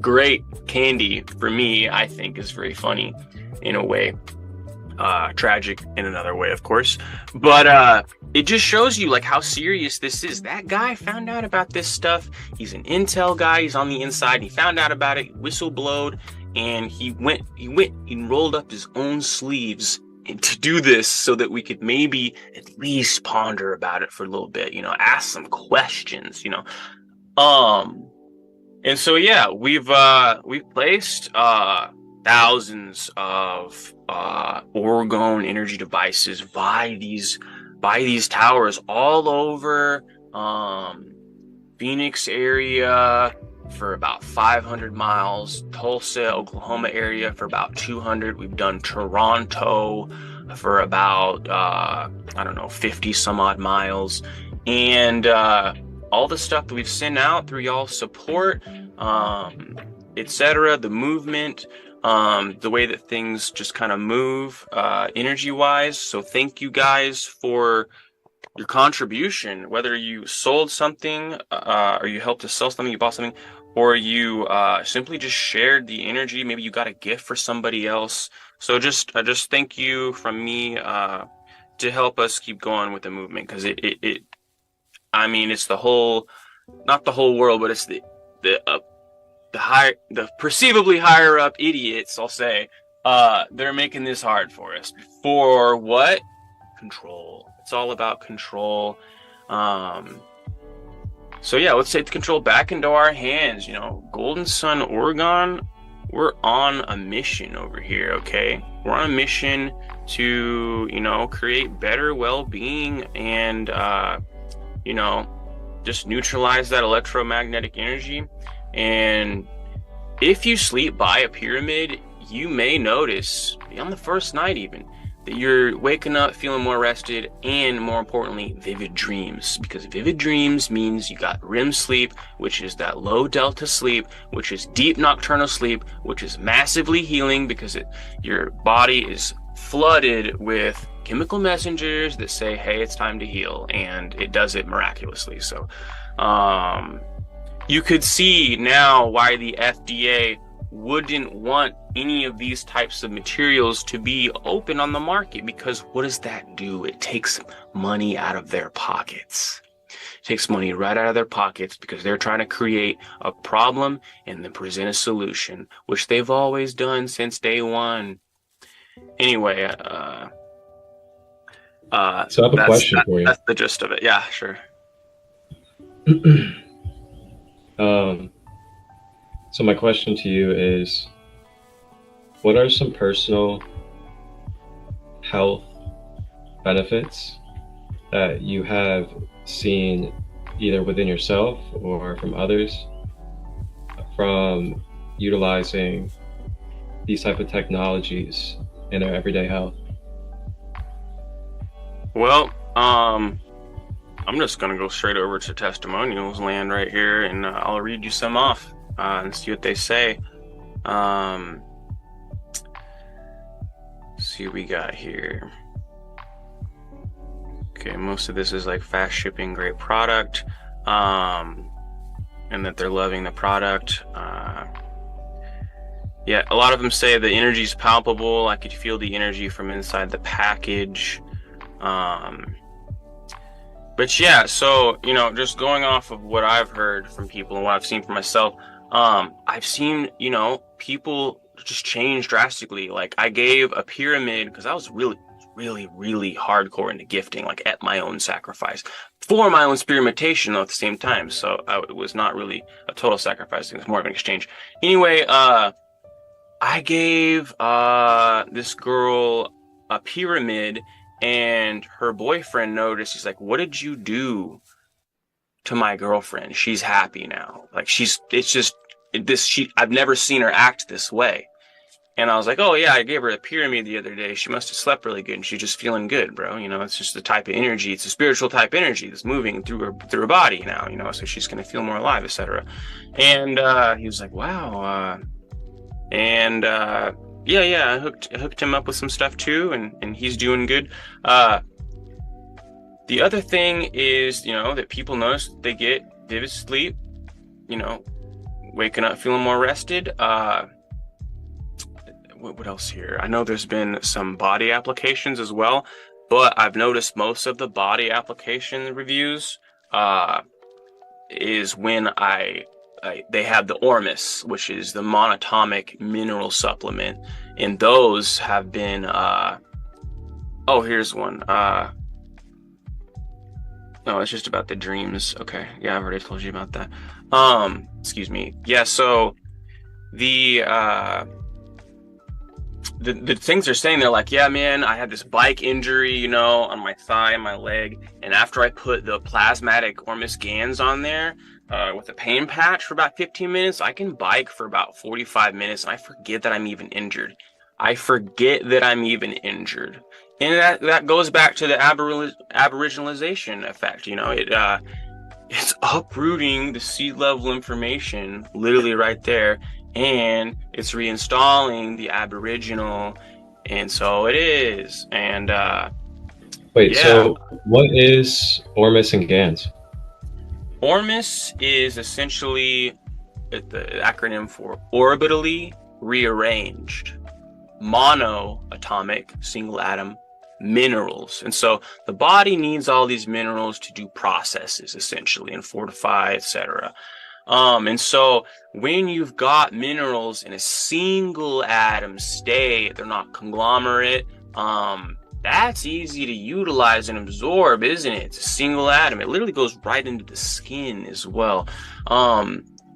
great candy for me. I think is very funny in a way, tragic in another way, of course. But it just shows you like how serious this is. That guy found out about this stuff. He's an intel guy. He's on the inside. He found out about it, whistleblowed, and he rolled up his own sleeves to do this so that we could maybe at least ponder about it for a little bit, you know, ask some questions, you know. And so yeah, we've placed thousands of orgone energy devices by these towers all over Phoenix area for about 500 miles, Tulsa, Oklahoma area for about 200. We've done Toronto for about 50 some odd miles, and all the stuff that we've sent out through y'all's support, etc., the movement, the way that things just kind of move energy wise. So thank you guys for your contribution, whether you sold something or you helped to sell something, you bought something, or you simply just shared the energy. Maybe you got a gift for somebody else. So just thank you from me to help us keep going with the movement, because I mean, it's the whole, not the whole world, but it's the perceivably higher up idiots, I'll say, they're making this hard for us. For what? Control. It's all about control. So yeah, let's take the control back into our hands. You know, GoldenSun Orgon, we're on a mission over here, okay? We're on a mission to, you know, create better well-being and, you know, just neutralize that electromagnetic energy. And if you sleep by a pyramid, you may notice on the first night even that you're waking up feeling more rested, and more importantly, vivid dreams, because vivid dreams means you got REM sleep, which is that low delta sleep, which is deep nocturnal sleep, which is massively healing because your body is flooded with chemical messengers that say, hey, it's time to heal, and it does it miraculously. So you could see now why the FDA wouldn't want any of these types of materials to be open on the market, because what does that do? It takes money out of their pockets. It takes money right out of their pockets, because they're trying to create a problem and then present a solution, which they've always done since day one. Anyway, so I have a question for you. That's the gist of it. Yeah, sure. So my question to you is, what are some personal health benefits that you have seen either within yourself or from others from utilizing these type of technologies in their everyday health? Well, I'm just going to go straight over to testimonials land right here, and I'll read you some off. and see what they say. Let's see what we got here. Okay, most of this is like fast shipping, great product, and that they're loving the product. Yeah, a lot of them say the energy is palpable. I could feel the energy from inside the package. But yeah, so, you know, just going off of what I've heard from people and what I've seen for myself, I've seen, you know, people just change drastically. Like, I gave a pyramid because I was really hardcore into gifting, like at my own sacrifice for my own experimentation, though, at the same time. So it was not really a total sacrifice. It was more of an exchange. Anyway, I gave this girl a pyramid, and her boyfriend noticed. He's like, "What did you do to my girlfriend? She's happy now. Like, I've never seen her act this way." And I was like, "Oh yeah, I gave her a pyramid the other day. She must have slept really good, and she's just feeling good, bro. You know, it's just the type of energy. It's a spiritual type energy that's moving through her body now. You know, so she's gonna feel more alive, etc." And he was like, "Wow." Yeah, I hooked him up with some stuff too, and he's doing good. The other thing is, you know, that people notice they get vivid sleep, you know, waking up feeling more rested. What else here? I know there's been some body applications as well, but I've noticed most of the body application reviews is when they have the Ormes, which is the monatomic mineral supplement, and those have been here's one. No, it's just about the dreams. Okay, yeah, I've already told you about that. Excuse me. Yeah, so the things they're saying, they're like, "Yeah, man, I had this bike injury, you know, on my thigh and my leg, and after I put the plasmatic Ormes Gans on there with a pain patch for about 15 minutes, I can bike for about 45 minutes, and I forget that I'm even injured. And that goes back to the aboriginalization effect. You know, it's uprooting the sea level information literally right there, and it's reinstalling the aboriginal, and so it is. And wait, yeah. So what is Ormes and Gans? Ormes is essentially the acronym for orbitally rearranged monoatomic single atom minerals. And so the body needs all these minerals to do processes, essentially, and fortify, etc. And so when you've got minerals in a single atom state, they're not conglomerate, that's easy to utilize and absorb, isn't it? It's a single atom. It literally goes right into the skin as well.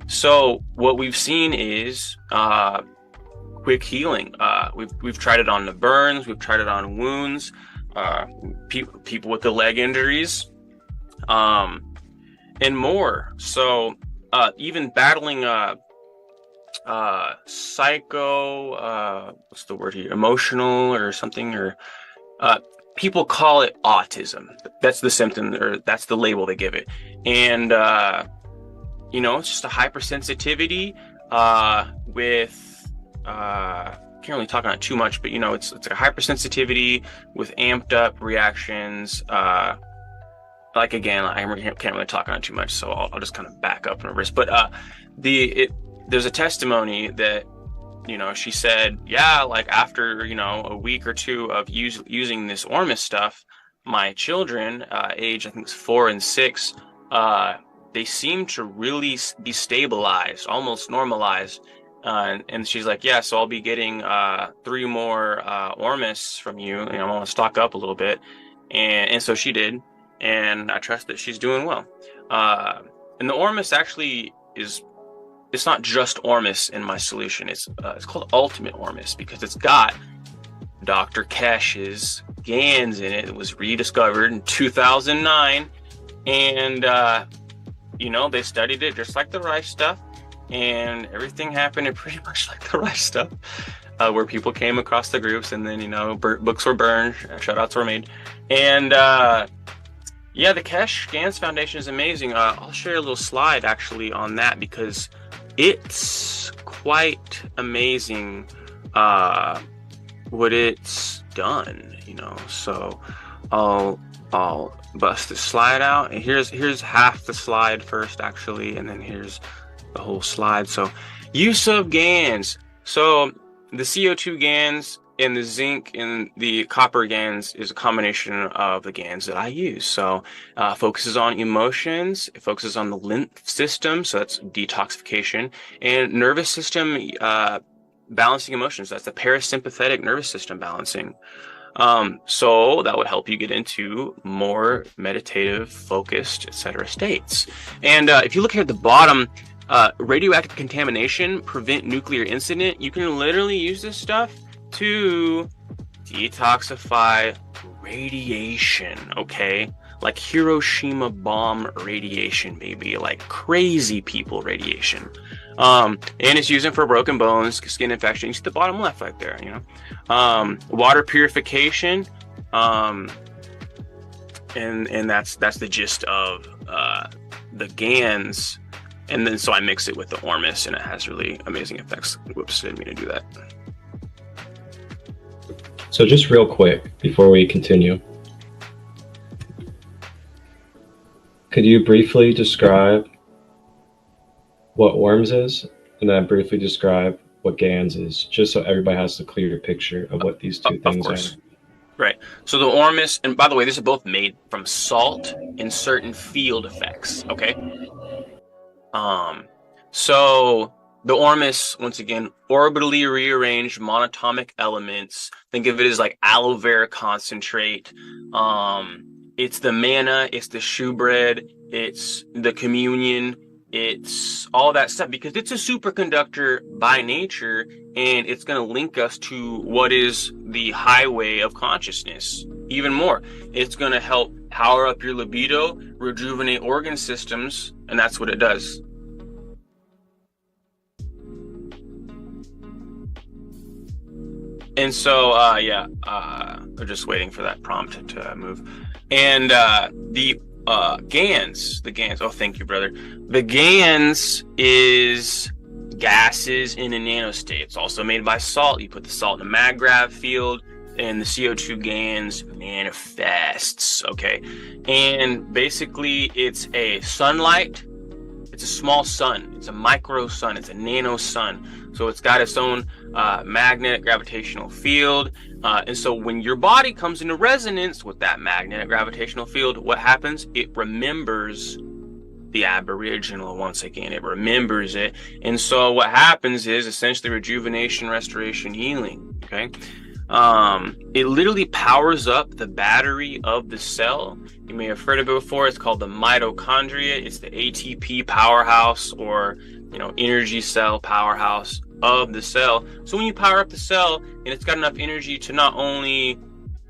So what we've seen is quick healing. We've tried it on the burns, we've tried it on wounds, people with the leg injuries, and more. So even battling what's the word here, emotional or something, or people call it autism. That's the symptom, or that's the label they give it. And you know, it's just a hypersensitivity with can't really talk on it too much, but you know, it's like a hypersensitivity with amped up reactions. Like, again, I can't really talk on it too much, so I'll just kind of back up and reverse. But there's a testimony that, you know, she said, yeah, like after, you know, a week or two of using this Ormes stuff, my children, age I think it's 4 and 6, they seem to really be stabilized, almost normalized. And she's like, yeah, so I'll be getting 3 more Ormes from you. You know, I want to stock up a little bit. And so she did. And I trust that she's doing well. And the Ormes actually it's not just Ormes in my solution. It's called Ultimate Ormes because it's got Dr. Kesh's Gans in it. It was rediscovered in 2009. And, you know, they studied it just like the rice stuff. And everything happened pretty much like the rice stuff, where people came across the groups, and then, you know, books were burned, shout-outs were made. And, yeah, the Kesh Gans Foundation is amazing. I'll share a little slide, actually, on that, because it's quite amazing what it's done, you know. So I'll bust the slide out, and here's half the slide first actually, and then here's the whole slide. So use of GANs. So the CO2 GANs and the zinc and the copper GANs is a combination of the GANs that I use. So focuses on emotions, it focuses on the lymph system, so that's detoxification, and nervous system balancing emotions. That's the parasympathetic nervous system balancing. So that would help you get into more meditative, focused, etc. states. And if you look here at the bottom, radioactive contamination, prevent nuclear incident, you can literally use this stuff to detoxify radiation, okay? Like Hiroshima bomb radiation, baby, like crazy people radiation. And it's using for broken bones, skin infection. You see the bottom left right there, you know. Water purification, and that's the gist of the GANs. And then so I mix it with the Ormes, and it has really amazing effects. Whoops, didn't mean to do that. So just real quick before we continue, could you briefly describe what Ormes is, and then briefly describe what GANs is, just so everybody has a clear picture of what these two things are? Right. So the Ormes, and by the way, these are both made from salt and certain field effects. Okay. So the Ormes, once again, orbitally rearranged monatomic elements. Think of it as like aloe vera concentrate. It's the manna, it's the shewbread, it's the communion, it's all that stuff, because it's a superconductor by nature, and it's going to link us to what is the highway of consciousness even more. It's going to help power up your libido, rejuvenate organ systems, and that's what it does. And so, we're just waiting for that prompt to move. And the GANs, oh, thank you, brother. The GANs is gases in a nanostate. It's also made by salt. You put the salt in a maggrav field, and the CO2 GANs manifests, okay? And basically, it's a sunlight. It's a small sun. It's a micro sun. It's a nano sun. So it's got its own magnetic gravitational field. And so when your body comes into resonance with that magnetic gravitational field, what happens? It remembers the aboriginal once again. It remembers it. And so what happens is essentially rejuvenation, restoration, healing. Okay. It literally powers up the battery of the cell. You may have heard of it before. It's called the mitochondria. It's the ATP powerhouse, or energy cell powerhouse of the cell. So when you power up the cell and it's got enough energy to not only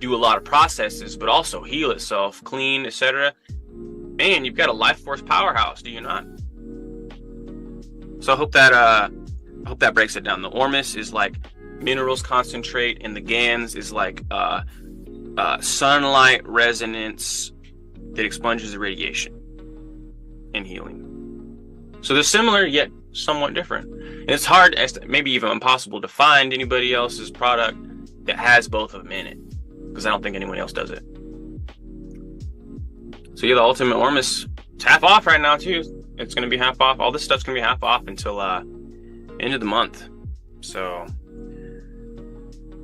do a lot of processes but also heal itself, clean, etc., man, you've got a life force powerhouse, do you not? So I hope that breaks it down. The Ormes is like minerals concentrate, and the GANs is like sunlight resonance that expunges the radiation and healing. So they're similar yet somewhat different. And it's hard, maybe even impossible, to find anybody else's product that has both of them in it, because I don't think anyone else does it. So yeah, the Ultimate Ormes, it's half off right now too. It's going to be half off. All this stuff's going to be half off until end of the month. So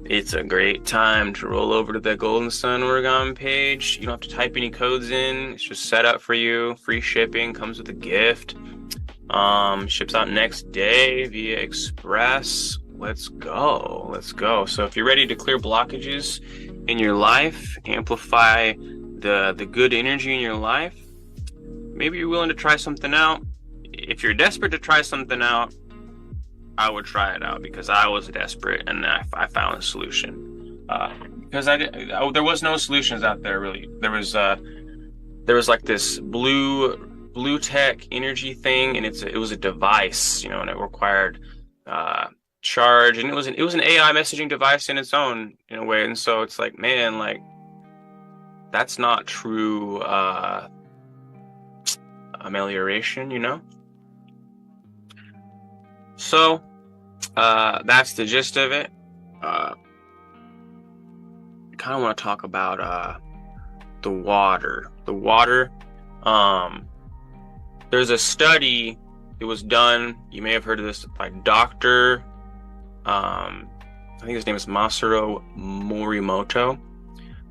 it's a great time to roll over to the GoldenSun Oregon page. You don't have to type any codes in. It's just set up for you. Free shipping, comes with a gift. Ships out next day via express. Let's go. So if you're ready to clear blockages in your life, amplify the good energy in your life, maybe you're willing to try something out. If you're desperate to try something out, I would try it out, because I was desperate and I found a solution. Because there was no solutions out there really. There was like this blue tech energy thing, and it was a device, and it required charge, and it was an AI messaging device in its own, in a way. And so it's like, man, like, that's not true amelioration, So that's the gist of it. I kind of want to talk about the water. There's a study that was done, you may have heard of this, by Dr. I think his name is Masaru Morimoto,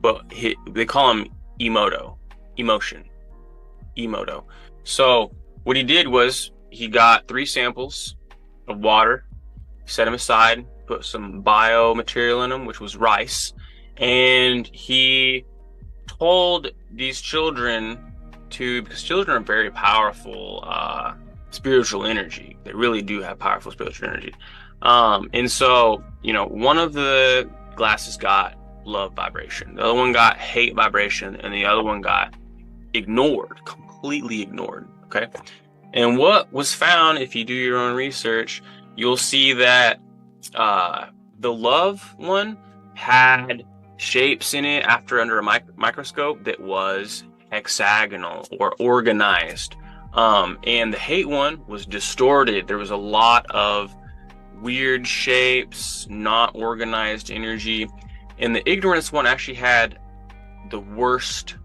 but they call him Emoto. So what he did was he got 3 samples of water, set them aside, put some biomaterial in them, which was rice, and he told these children because children are very powerful spiritual energy. They really do have powerful spiritual energy. And so, one of the glasses got love vibration, the other one got hate vibration, and the other one got completely ignored. Okay. And what was found, if you do your own research, you'll see that the love one had shapes in it under a microscope that was hexagonal or organized. And the hate one was distorted. There was a lot of weird shapes, not organized energy. And the ignorance one actually had the worst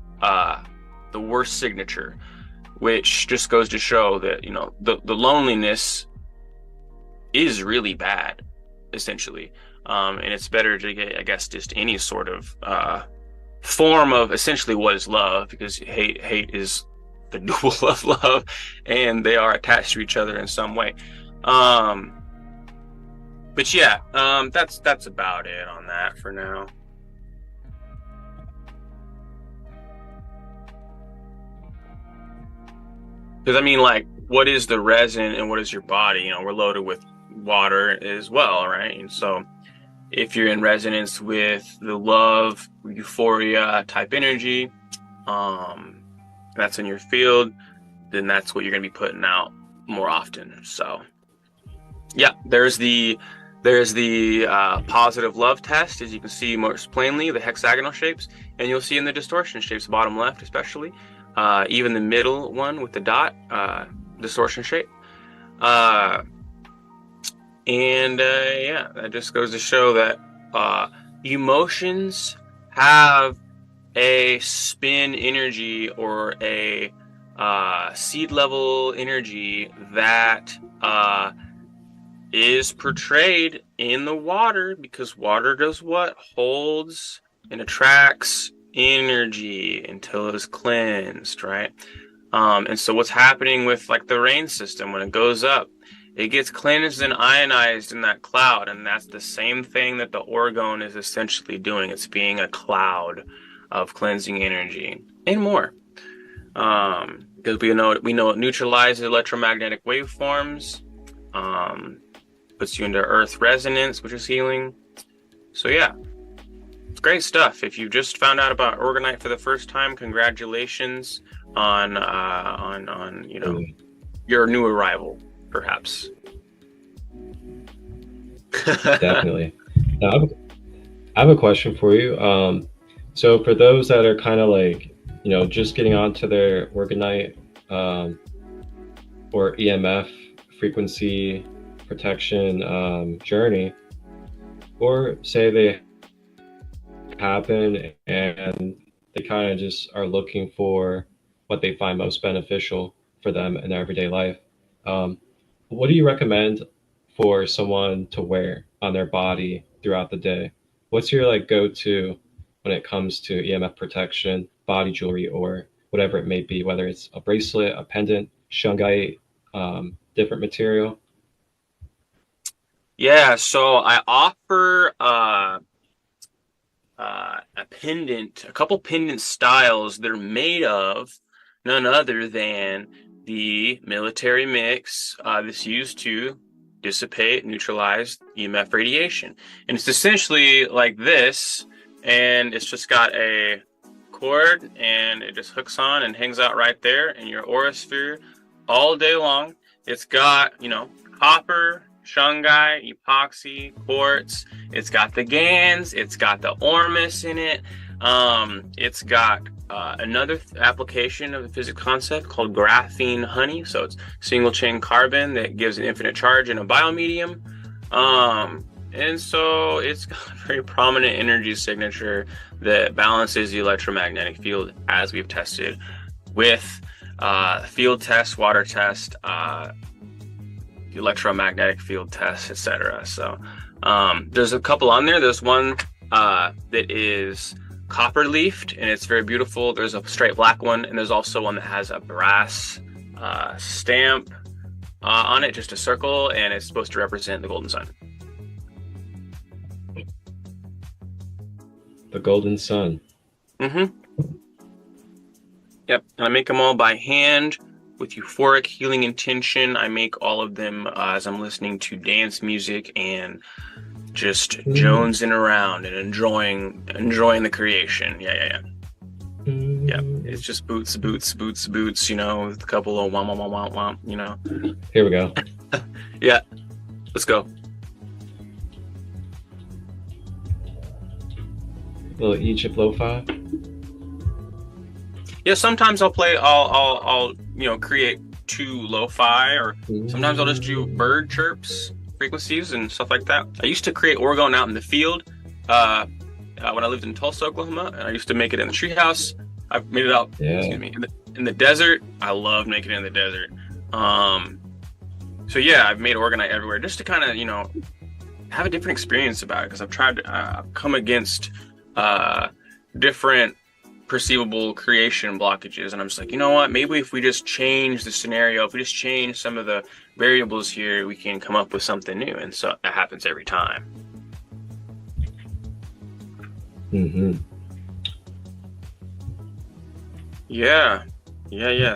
signature, which just goes to show that, the loneliness is really bad, essentially. And it's better to get, I guess, just any sort of form of essentially what is love, because hate is the dual of love, and they are attached to each other in some way. But yeah, that's about it on that for now. Because what is the resin and what is your body? We're loaded with water as well, right? And so if you're in resonance with the love, euphoria type energy, that's in your field, then that's what you're going to be putting out more often. So yeah, there's the positive love test, as you can see most plainly, the hexagonal shapes, and you'll see in the distortion shapes, bottom left especially, even the middle one with the dot, distortion shape. Yeah, that just goes to show that emotions have a spin energy or a seed level energy that is portrayed in the water, because water does what? Holds and attracts energy until it is cleansed, right? And so what's happening with the rain system, when it goes up, it gets cleansed and ionized in that cloud, and that's the same thing that the orgone is essentially doing. It's being a cloud of cleansing energy and more, because we know it neutralizes electromagnetic waveforms, puts you into earth resonance, which is healing. So yeah, it's great stuff. If you just found out about Orgonite for the first time, congratulations on your new arrival, perhaps. Definitely. Now, I have a question for you. So for those that are kind of just getting onto their Orgonite or EMF frequency protection journey, or say they happen and they kind of just are looking for what they find most beneficial for them in their everyday life, what do you recommend for someone to wear on their body throughout the day? What's your go-to when it comes to EMF protection, body jewelry, or whatever it may be, whether it's a bracelet, a pendant, shungite, different material? Yeah, so I offer a couple pendant styles that are made of none other than the military mix that's used to dissipate, neutralize EMF radiation. And it's essentially like this, and it's just got a cord, and it just hooks on and hangs out right there in your aura sphere all day long. It's got, copper, shungite, epoxy, quartz. It's got the Gans. It's got the Ormes in it. It's got another application of the physics concept called graphene honey. So it's single chain carbon that gives an infinite charge in a biomedium. And so it's got a very prominent energy signature that balances the electromagnetic field, as we've tested with field test, water test, electromagnetic field test, etc. So there's a couple on there. There's one that is copper leafed, and it's very beautiful. There's a straight black one, and there's also one that has a brass stamp on it, just a circle, and it's supposed to represent the golden sun. The GoldenSun. Yep, and I make them all by hand with euphoric healing intention. I make all of them as I'm listening to dance music and just jonesing around and enjoying the creation. Yeah. It's just boots, you know, with a couple of womp, you know. Here we go. Yeah, let's go. Little Egypt lo-fi. Yeah, sometimes I'll create two lo-fi, or sometimes I'll just do bird chirps, frequencies, and stuff like that. I used to create orgone out in the field when I lived in Tulsa, Oklahoma, and I used to make it in the treehouse. I've made it out, in the desert. I love making it in the desert. So yeah, I've made orgonite everywhere just to kind of, have a different experience about it, because I've tried to come against different perceivable creation blockages, and I'm just like, you know what, maybe if we just change the scenario, if we just change some of the variables here, we can come up with something new. And so that happens every time. Yeah.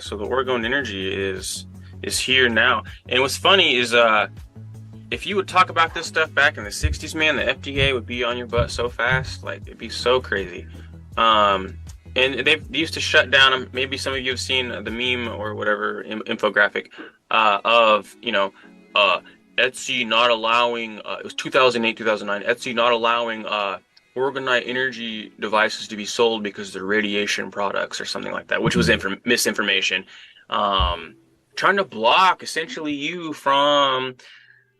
So the orgone energy is here now. And what's funny is if you would talk about this stuff back in the 60s, man, the FDA would be on your butt so fast. Like, it'd be so crazy. And they used to shut down, maybe some of you have seen the meme or whatever infographic of, Etsy not allowing, it was 2008, 2009, Etsy not allowing orgonite energy devices to be sold because they're radiation products or something like that, which was misinformation. Trying to block essentially you from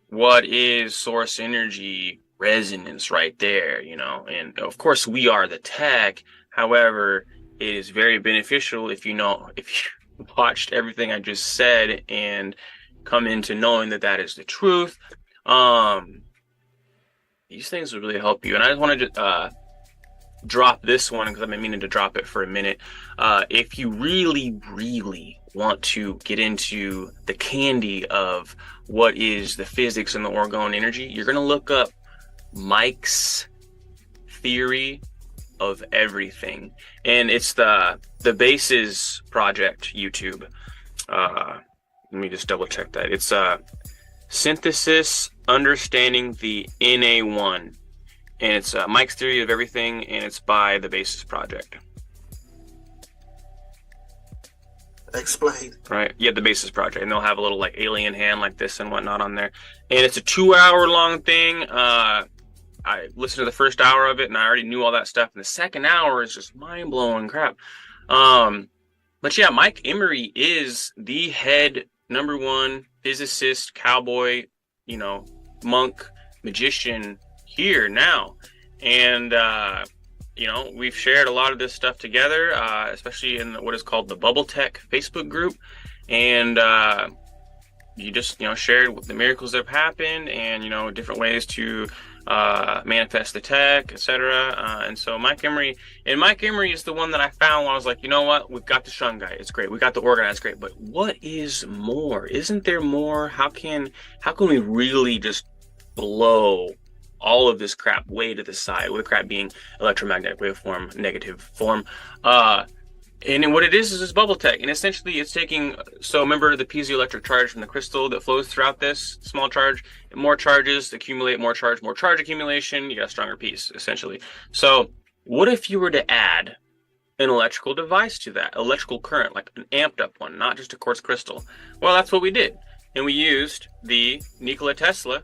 what is source energy resonance right there, and of course we are the tech. However, it is very beneficial if you watched everything I just said and come into knowing that is the truth. These things will really help you. And I just wanted to drop this one because I've been meaning to drop it for a minute. If you really, really want to get into the candy of what is the physics and the orgone energy, you're going to look up Mike's theory of everything, and it's the Bases Project YouTube. Let me just double check that. It's synthesis understanding the NA1, and it's Mike's theory of everything, and it's by the Bases Project. Explain. Right, yeah, the Bases Project, and they'll have a little like alien hand like this and whatnot on there, and it's a 2-hour long thing. I listened to the first hour of it and I already knew all that stuff. And the second hour is just mind-blowing crap. But yeah, Mike Emery is the head #1 physicist, cowboy, monk, magician here now. And, we've shared a lot of this stuff together, especially in what is called the Bubble Tech Facebook group. And you just, shared the miracles that have happened and, different ways to manifest the tech, etc. And so Mike Emery is the one that I found when I was like, you know what, we've got the shungite, it's great, we got the orgonite, it's great, but what is more? Isn't there more? How can we really just blow all of this crap way to the side, with the crap being electromagnetic waveform, negative form? And then what it is this bubble tech, and essentially it's taking, so remember the piezoelectric charge from the crystal that flows throughout this small charge, and more charges accumulate, more charge accumulation, you got a stronger piece, essentially. So what if you were to add an electrical device to that, electrical current, like an amped up one, not just a quartz crystal? Well, that's what we did. And we used the Nikola Tesla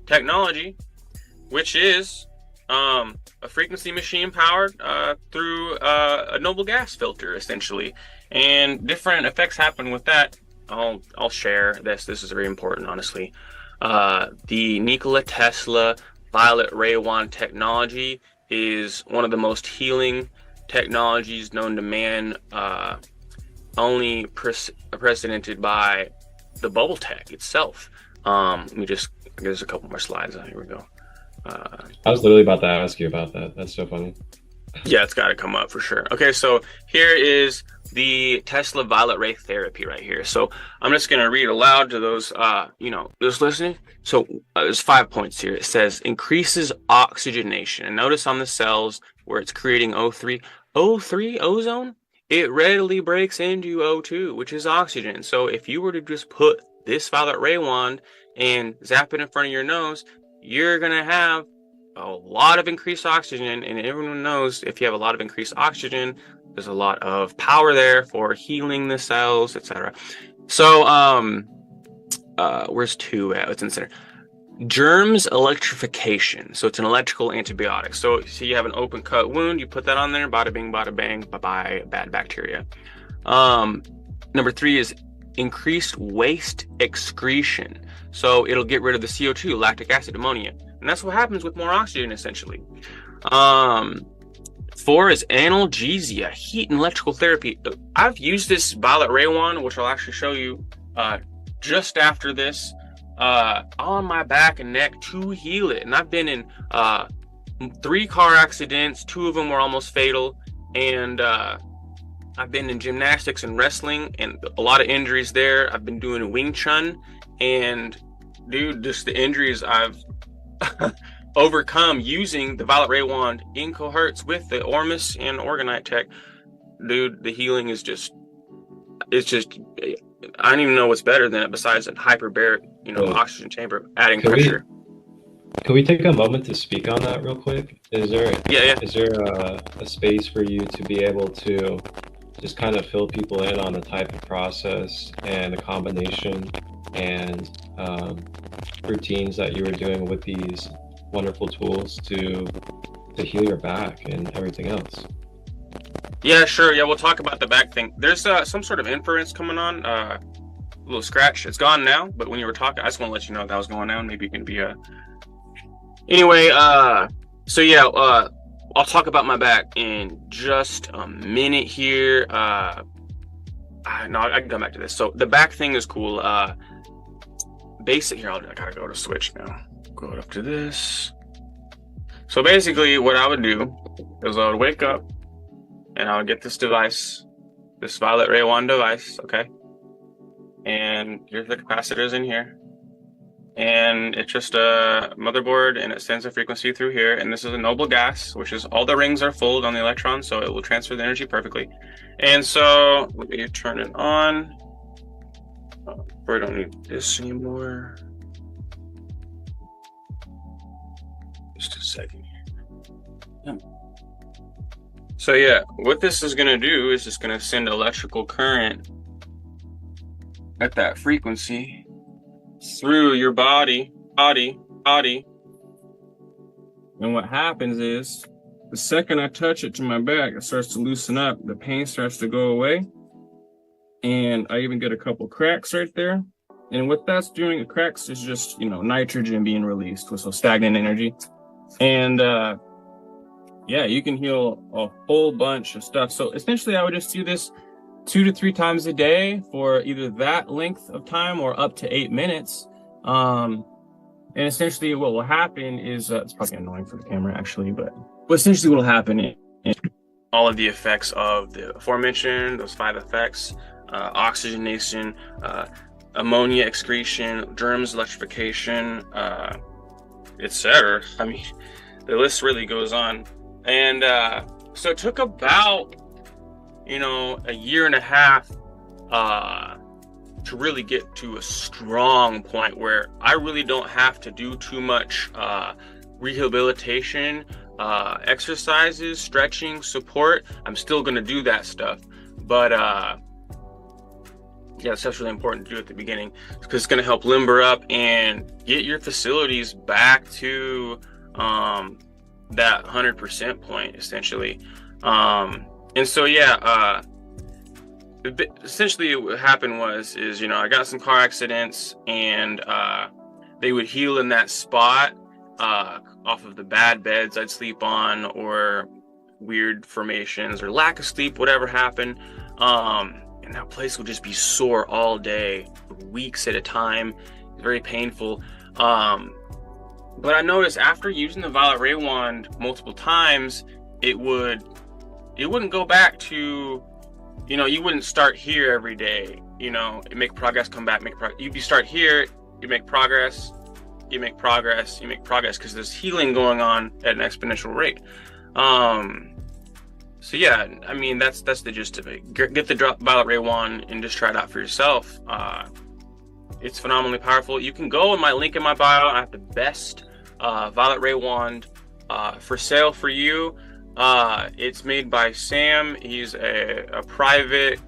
technology, which is a frequency machine powered through a noble gas filter, essentially, and different effects happen with that. I'll share this. This is very important, honestly. The Nikola Tesla violet ray wand technology is one of the most healing technologies known to man, only precedented by the bubble tech itself. Let me just, there's a couple more slides. Here we go. I was literally about to ask you about that. That's so funny. Yeah, it's got to come up for sure. Okay, so here is the Tesla violet ray therapy right here. So I'm just going to read aloud to those, those listening. So there's 5 points here. It says increases oxygenation. And notice on the cells where it's creating O3, ozone, it readily breaks into O2, which is oxygen. So if you were to just put this violet ray wand and zap it in front of your nose, you're going to have a lot of increased oxygen. And everyone knows if you have a lot of increased oxygen, there's a lot of power there for healing the cells, etc. So, where's 2 at? It's in the center. Germs electrification. So it's an electrical antibiotic. So you have an open cut wound, you put that on there, bada bing, bada bang, bye-bye, bad bacteria. Number 3 is increased waste excretion. So it'll get rid of the CO2, lactic acid, ammonia. And that's what happens with more oxygen, essentially. 4 is analgesia, heat and electrical therapy. I've used this violet ray wand, which I'll actually show you just after this, on my back and neck to heal it. And I've been in 3 car accidents, 2 of them were almost fatal, and I've been in gymnastics and wrestling and a lot of injuries there. I've been doing Wing Chun, and dude, just the injuries I've overcome using the violet ray wand in cohorts with the Ormes and Orgonite tech. Dude, the healing is just, I don't even know what's better than it besides a hyperbaric, oxygen chamber adding pressure. Can we take a moment to speak on that real quick? Is there a space for you to be able to just kind of fill people in on the type of process and the combination and routines that you were doing with these wonderful tools to heal your back and everything else? Yeah, sure. Yeah, we'll talk about the back thing. There's some sort of inference coming on. A little scratch. It's gone now, but when you were talking, I just want to let you know that was going on. Maybe it can be Anyway, so yeah, I'll talk about my back in just a minute here. No, I can come back to this. So the back thing is cool. Basic here, I gotta go to switch now. Go up to this. So basically what I would do is I would wake up and I would get this device, this violet ray wand device, okay? And here's the capacitors in here. And it's just a motherboard and it sends a frequency through here. And this is a noble gas, which is all the rings are full on the electrons, so it will transfer the energy perfectly. And so let me turn it on. I don't need this anymore. Just a second here. So yeah, what this is gonna do is it's gonna send electrical current at that frequency through your body. And what happens is, the second I touch it to my back, it starts to loosen up. The pain starts to go away. And I even get a couple cracks right there. And what that's doing, the cracks is just, nitrogen being released with some stagnant energy. And yeah, you can heal a whole bunch of stuff. So essentially I would just do this 2 to 3 times a day for either that length of time or up to 8 minutes. And essentially what will happen is, it's probably annoying for the camera actually, but essentially what will happen is all of the effects of the aforementioned, those 5 effects, oxygenation, ammonia excretion, germs electrification, etc. I mean, the list really goes on. And so it took about, a year and a half to really get to a strong point where I really don't have to do too much rehabilitation, exercises, stretching, support. I'm still going to do that stuff. But yeah, stuff's really important to do at the beginning because it's going to help limber up and get your facilities back to that 100% point essentially. And so yeah, essentially what happened is, you know, I got some car accidents, and they would heal in that spot off of the bad beds I'd sleep on, or weird formations, or lack of sleep, whatever happened. And that place would just be sore all day, for weeks at a time. Very painful. But I noticed after using the violet ray wand multiple times, it wouldn't go back to, you know, you wouldn't start here every day, you know, make progress, come back, make progress. You start here, you make progress, you make progress, you make progress, because there's healing going on at an exponential rate. So yeah, I mean, that's the gist of it. Get the violet ray wand and just try it out for yourself. It's phenomenally powerful. You can go on my link in my bio. I have the best violet ray wand for sale for you. It's made by Sam. He's a private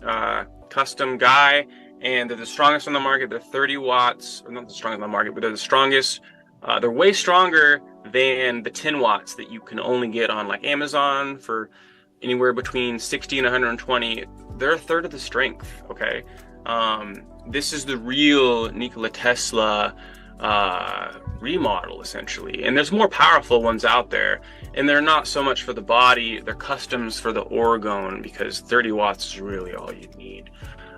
custom guy, and they're the strongest on the market. They're 30 watts, or not the strongest on the market, but they're the strongest. They're way stronger than the 10 watts that you can only get on like Amazon for anywhere between 60 and 120. They're a third of the strength. Okay. This is the real Nikola Tesla remodel, essentially. And there's more powerful ones out there, and they're not so much for the body, they're customs for the orgone, because 30 watts is really all you need.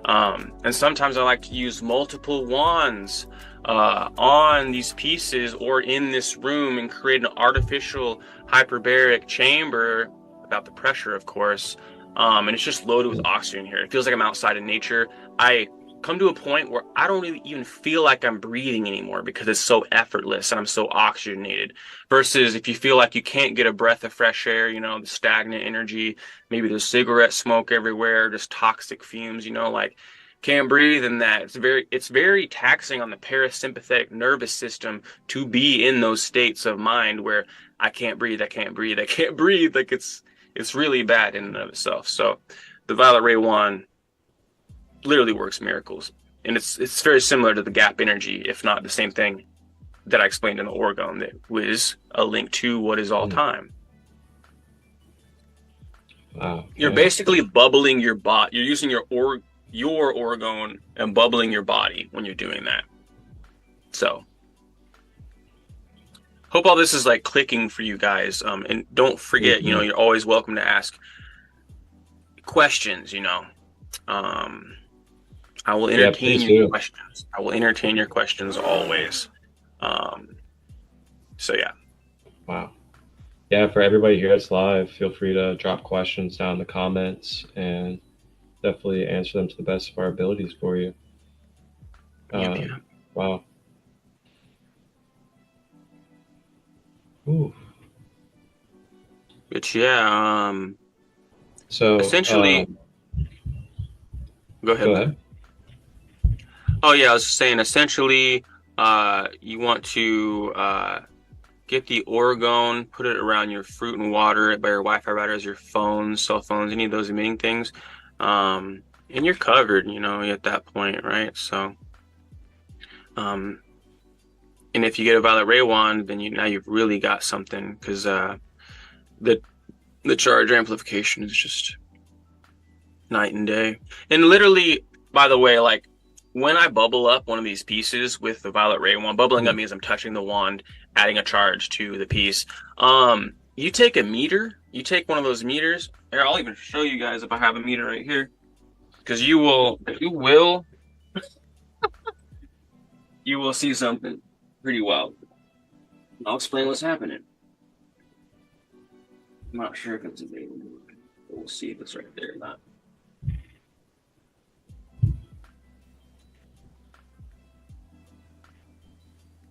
And sometimes I like to use multiple wands on these pieces or in this room, and create an artificial hyperbaric chamber, without the pressure, of course. And it's just loaded with oxygen here. It feels like I'm outside in nature. I come to a point where I don't really even feel like I'm breathing anymore, because it's so effortless and I'm so oxygenated. Versus if you feel like you can't get a breath of fresh air, you know, the stagnant energy, maybe there's cigarette smoke everywhere, just toxic fumes, you know, like can't breathe, and that it's very taxing on the parasympathetic nervous system to be in those states of mind where I can't breathe, I can't breathe, I can't breathe. Like it's really bad in and of itself. So the violet ray wand literally works miracles, and it's very similar to the gap energy, if not the same thing that I explained in the orgone, that was a link to what is all time. Wow. You're basically bubbling your body. You're using your orgone and bubbling your body when you're doing that. So hope all this is like clicking for you guys. And don't forget, you know, you're always welcome to ask questions, you know. I will entertain your questions. I will entertain your questions always. So yeah. Wow. Yeah, for everybody here that's live, feel free to drop questions down in the comments, and definitely answer them to the best of our abilities for you. Yeah. Wow. Ooh. But yeah, so essentially, go ahead. Oh yeah, I was just saying, essentially, you want to get the orgone, put it around your fruit and water, by your Wi-Fi routers, your phones, cell phones, any of those emitting things, and you're covered, you know, at that point, right? So, and if you get a violet ray wand, then now you've really got something, because the charge amplification is just night and day. And literally, by the way, like when I bubble up one of these pieces with the violet ray wand, bubbling up means I'm touching the wand, adding a charge to the piece. You take a meter, you take one of those meters. Here, I'll even show you guys if I have a meter right here, because you will you will see something pretty wild. I'll explain what's happening. I'm not sure if it's available. We'll see if it's right there or not.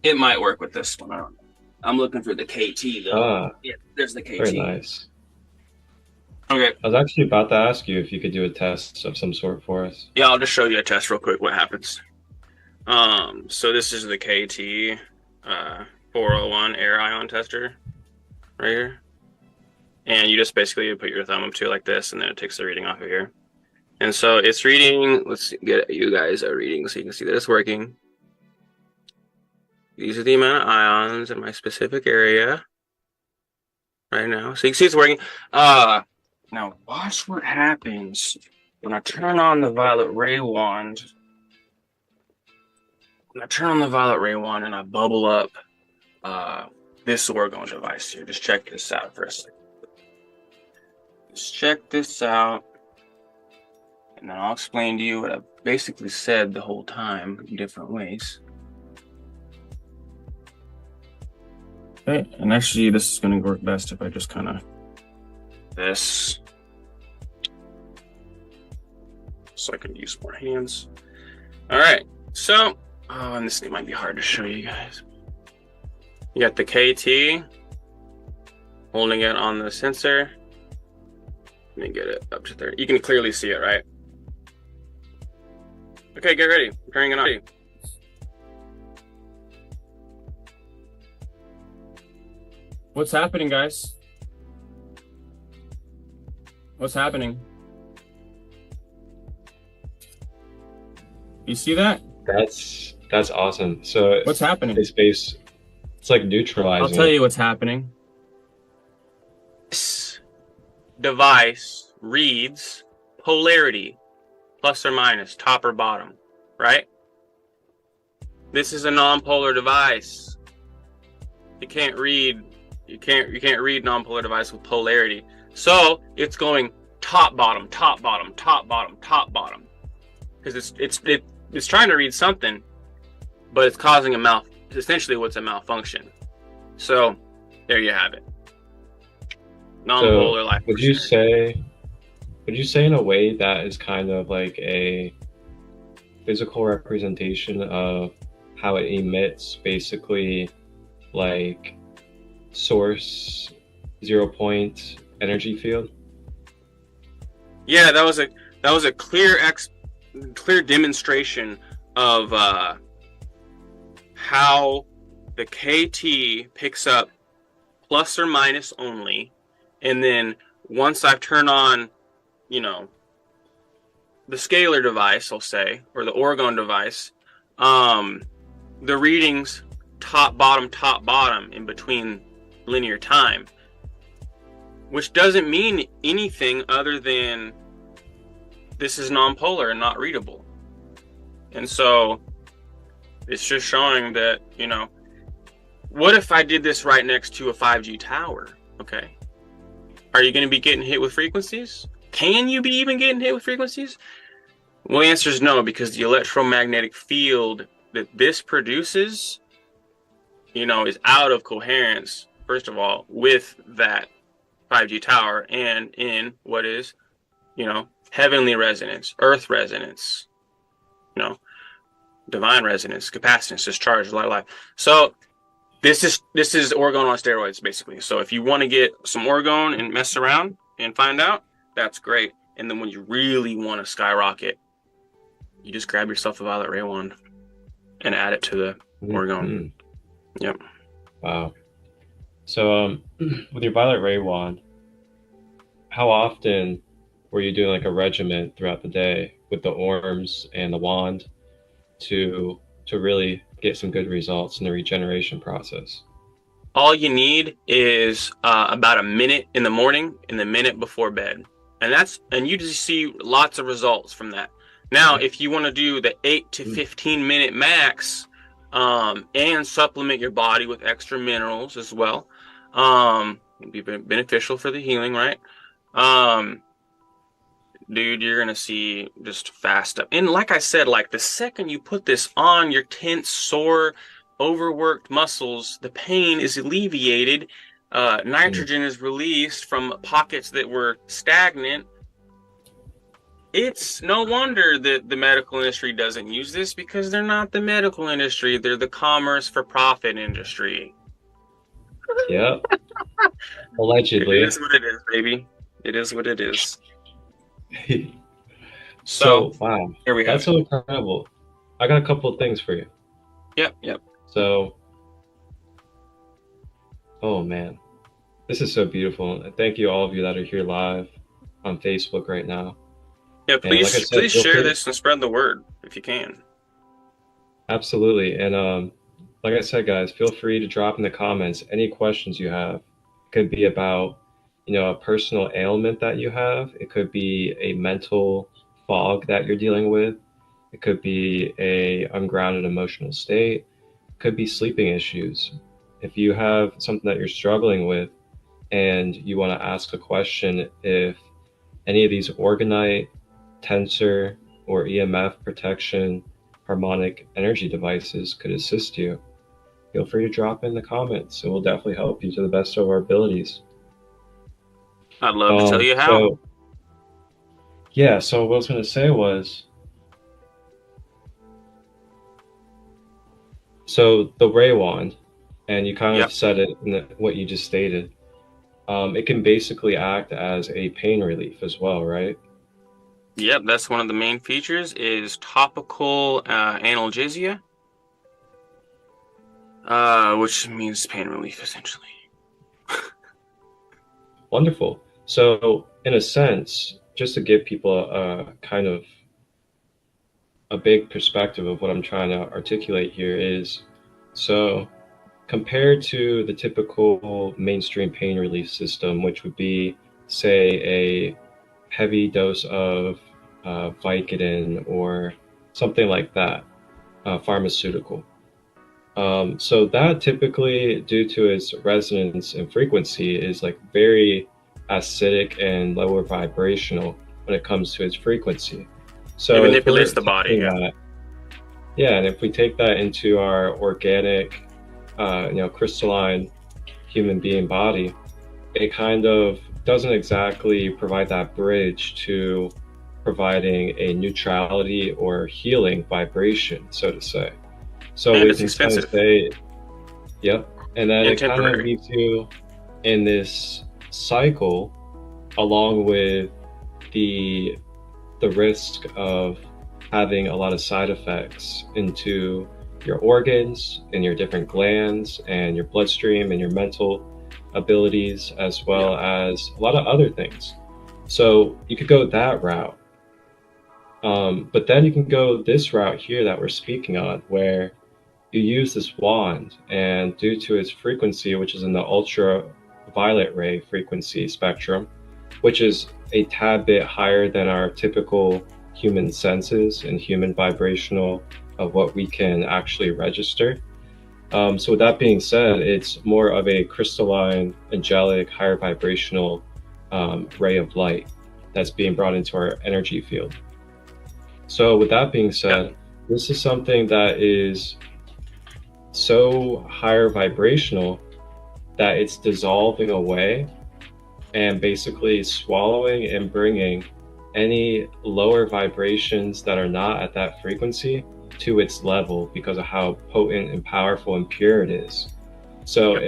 It might work with this one. I don't know. I'm looking for the KT though. Yeah, there's the KT. Very nice. Okay. I was actually about to ask you if you could do a test of some sort for us. Yeah, I'll just show you a test real quick what happens. So this is the KT 401 air ion tester right here. And you just basically put your thumb up to it like this, and then it takes the reading off of here. And so it's reading, let's get you guys a reading so you can see that it's working. These are the amount of ions in my specific area. right now. So you can see it's working. Now watch what happens when I turn on the violet ray wand. When I turn on the violet ray wand and I bubble up this orgone device here. Just check this out for a second. Just check this out. And then I'll explain to you what I've basically said the whole time in different ways. Okay, and actually this is going to work best if I just kind of this. So I can use more hands. All right, so, and this thing might be hard to show you guys. You got the KT, holding it on the sensor. Let me get it up to 30. You can clearly see it, right? Okay, get ready. I'm turning it on. What's happening, guys? What's happening? You see that? That's awesome. So what's happening? It's like neutralizing. I'll tell you what's happening. This device reads polarity, plus or minus, top or bottom, right? This is a non-polar device. You can't read non-polar device with polarity. So it's going top bottom, top bottom, top bottom, top bottom. Because it's trying to read something, but it's causing essentially what's a malfunction. So there you have it. Non-polar life. Would you say in a way that is kind of like a physical representation of how it emits, basically like source 0 point energy field? Yeah, that was a clear demonstration of how the KT picks up plus or minus only, and then once I've turned on, the scalar device, I'll say, or the orgone device, the readings top bottom in between linear time, which doesn't mean anything other than this is non-polar and not readable. And so it's just showing that, what if I did this right next to a 5G tower? Okay. Are you going to be getting hit with frequencies? Can you be even getting hit with frequencies? Well, the answer is no, because the electromagnetic field that this produces, is out of coherence, first of all, with that 5G tower and in what is, heavenly resonance, earth resonance, divine resonance, capacitance, discharge, life. So this is orgone on steroids, basically. So if you want to get some orgone and mess around and find out, that's great. And then when you really want to skyrocket, you just grab yourself a violet ray wand and add it to the orgone. Yep. Wow. So with your violet ray wand, how often were you doing like a regimen throughout the day with the orms and the wand to really get some good results in the regeneration process? All you need is about a minute in the morning and the minute before bed. And you just see lots of results from that. Now, if you want to do the 8 to 15 minute max, and supplement your body with extra minerals as well, it'd be beneficial for the healing, right? Dude, you're gonna see just fast up. And like I said, like the second you put this on your tense, sore, overworked muscles, the pain is alleviated. Nitrogen is released from pockets that were stagnant. It's no wonder that the medical industry doesn't use this, because they're not the medical industry. They're the commerce for profit industry. Yep. Allegedly. It is what it is, baby. It is what it is. So wow, here we have that's so incredible. I got a couple of things for you. Yep. So, oh man, this is so beautiful. Thank you all of you that are here live on Facebook right now. Yeah, please share this and spread the word if you can. Absolutely. And like I said, guys, feel free to drop in the comments any questions you have, could be about, a personal ailment that you have. It could be a mental fog that you're dealing with. It could be a ungrounded emotional state. It could be sleeping issues. If you have something that you're struggling with and you want to ask a question if any of these orgonite, tensor, or EMF protection harmonic energy devices could assist you, feel free to drop in the comments and we'll definitely help you to the best of our abilities. I'd love to tell you how. So what I was going to say was, so the ray wand, and you kind of said it in what you just stated, it can basically act as a pain relief as well, right? Yep, that's one of the main features is topical analgesia, which means pain relief, essentially. Wonderful. So in a sense, just to give people a kind of a big perspective of what I'm trying to articulate here is, so compared to the typical mainstream pain relief system, which would be, say, a heavy dose of Vicodin or something like that, pharmaceutical. So that typically, due to its resonance and frequency, is like very acidic and lower vibrational when it comes to its frequency. So it manipulates the body. And if we take that into our organic, crystalline human being body, it kind of doesn't exactly provide that bridge to providing a neutrality or healing vibration, so to say. So and we it's can expensive. Say, and then it kind of leaves you in this cycle, along with the risk of having a lot of side effects into your organs and your different glands and your bloodstream and your mental abilities, as well as a lot of other things. So you could go that route. But then you can go this route here that we're speaking on, where you use this wand, and due to its frequency, which is in the ultraviolet ray frequency spectrum, which is a tad bit higher than our typical human senses and human vibrational of what we can actually register. So with that being said, it's more of a crystalline, angelic, higher vibrational ray of light that's being brought into our energy field. So with that being said, this is something that is so higher vibrational that it's dissolving away and basically swallowing and bringing any lower vibrations that are not at that frequency to its level because of how potent and powerful and pure it is. So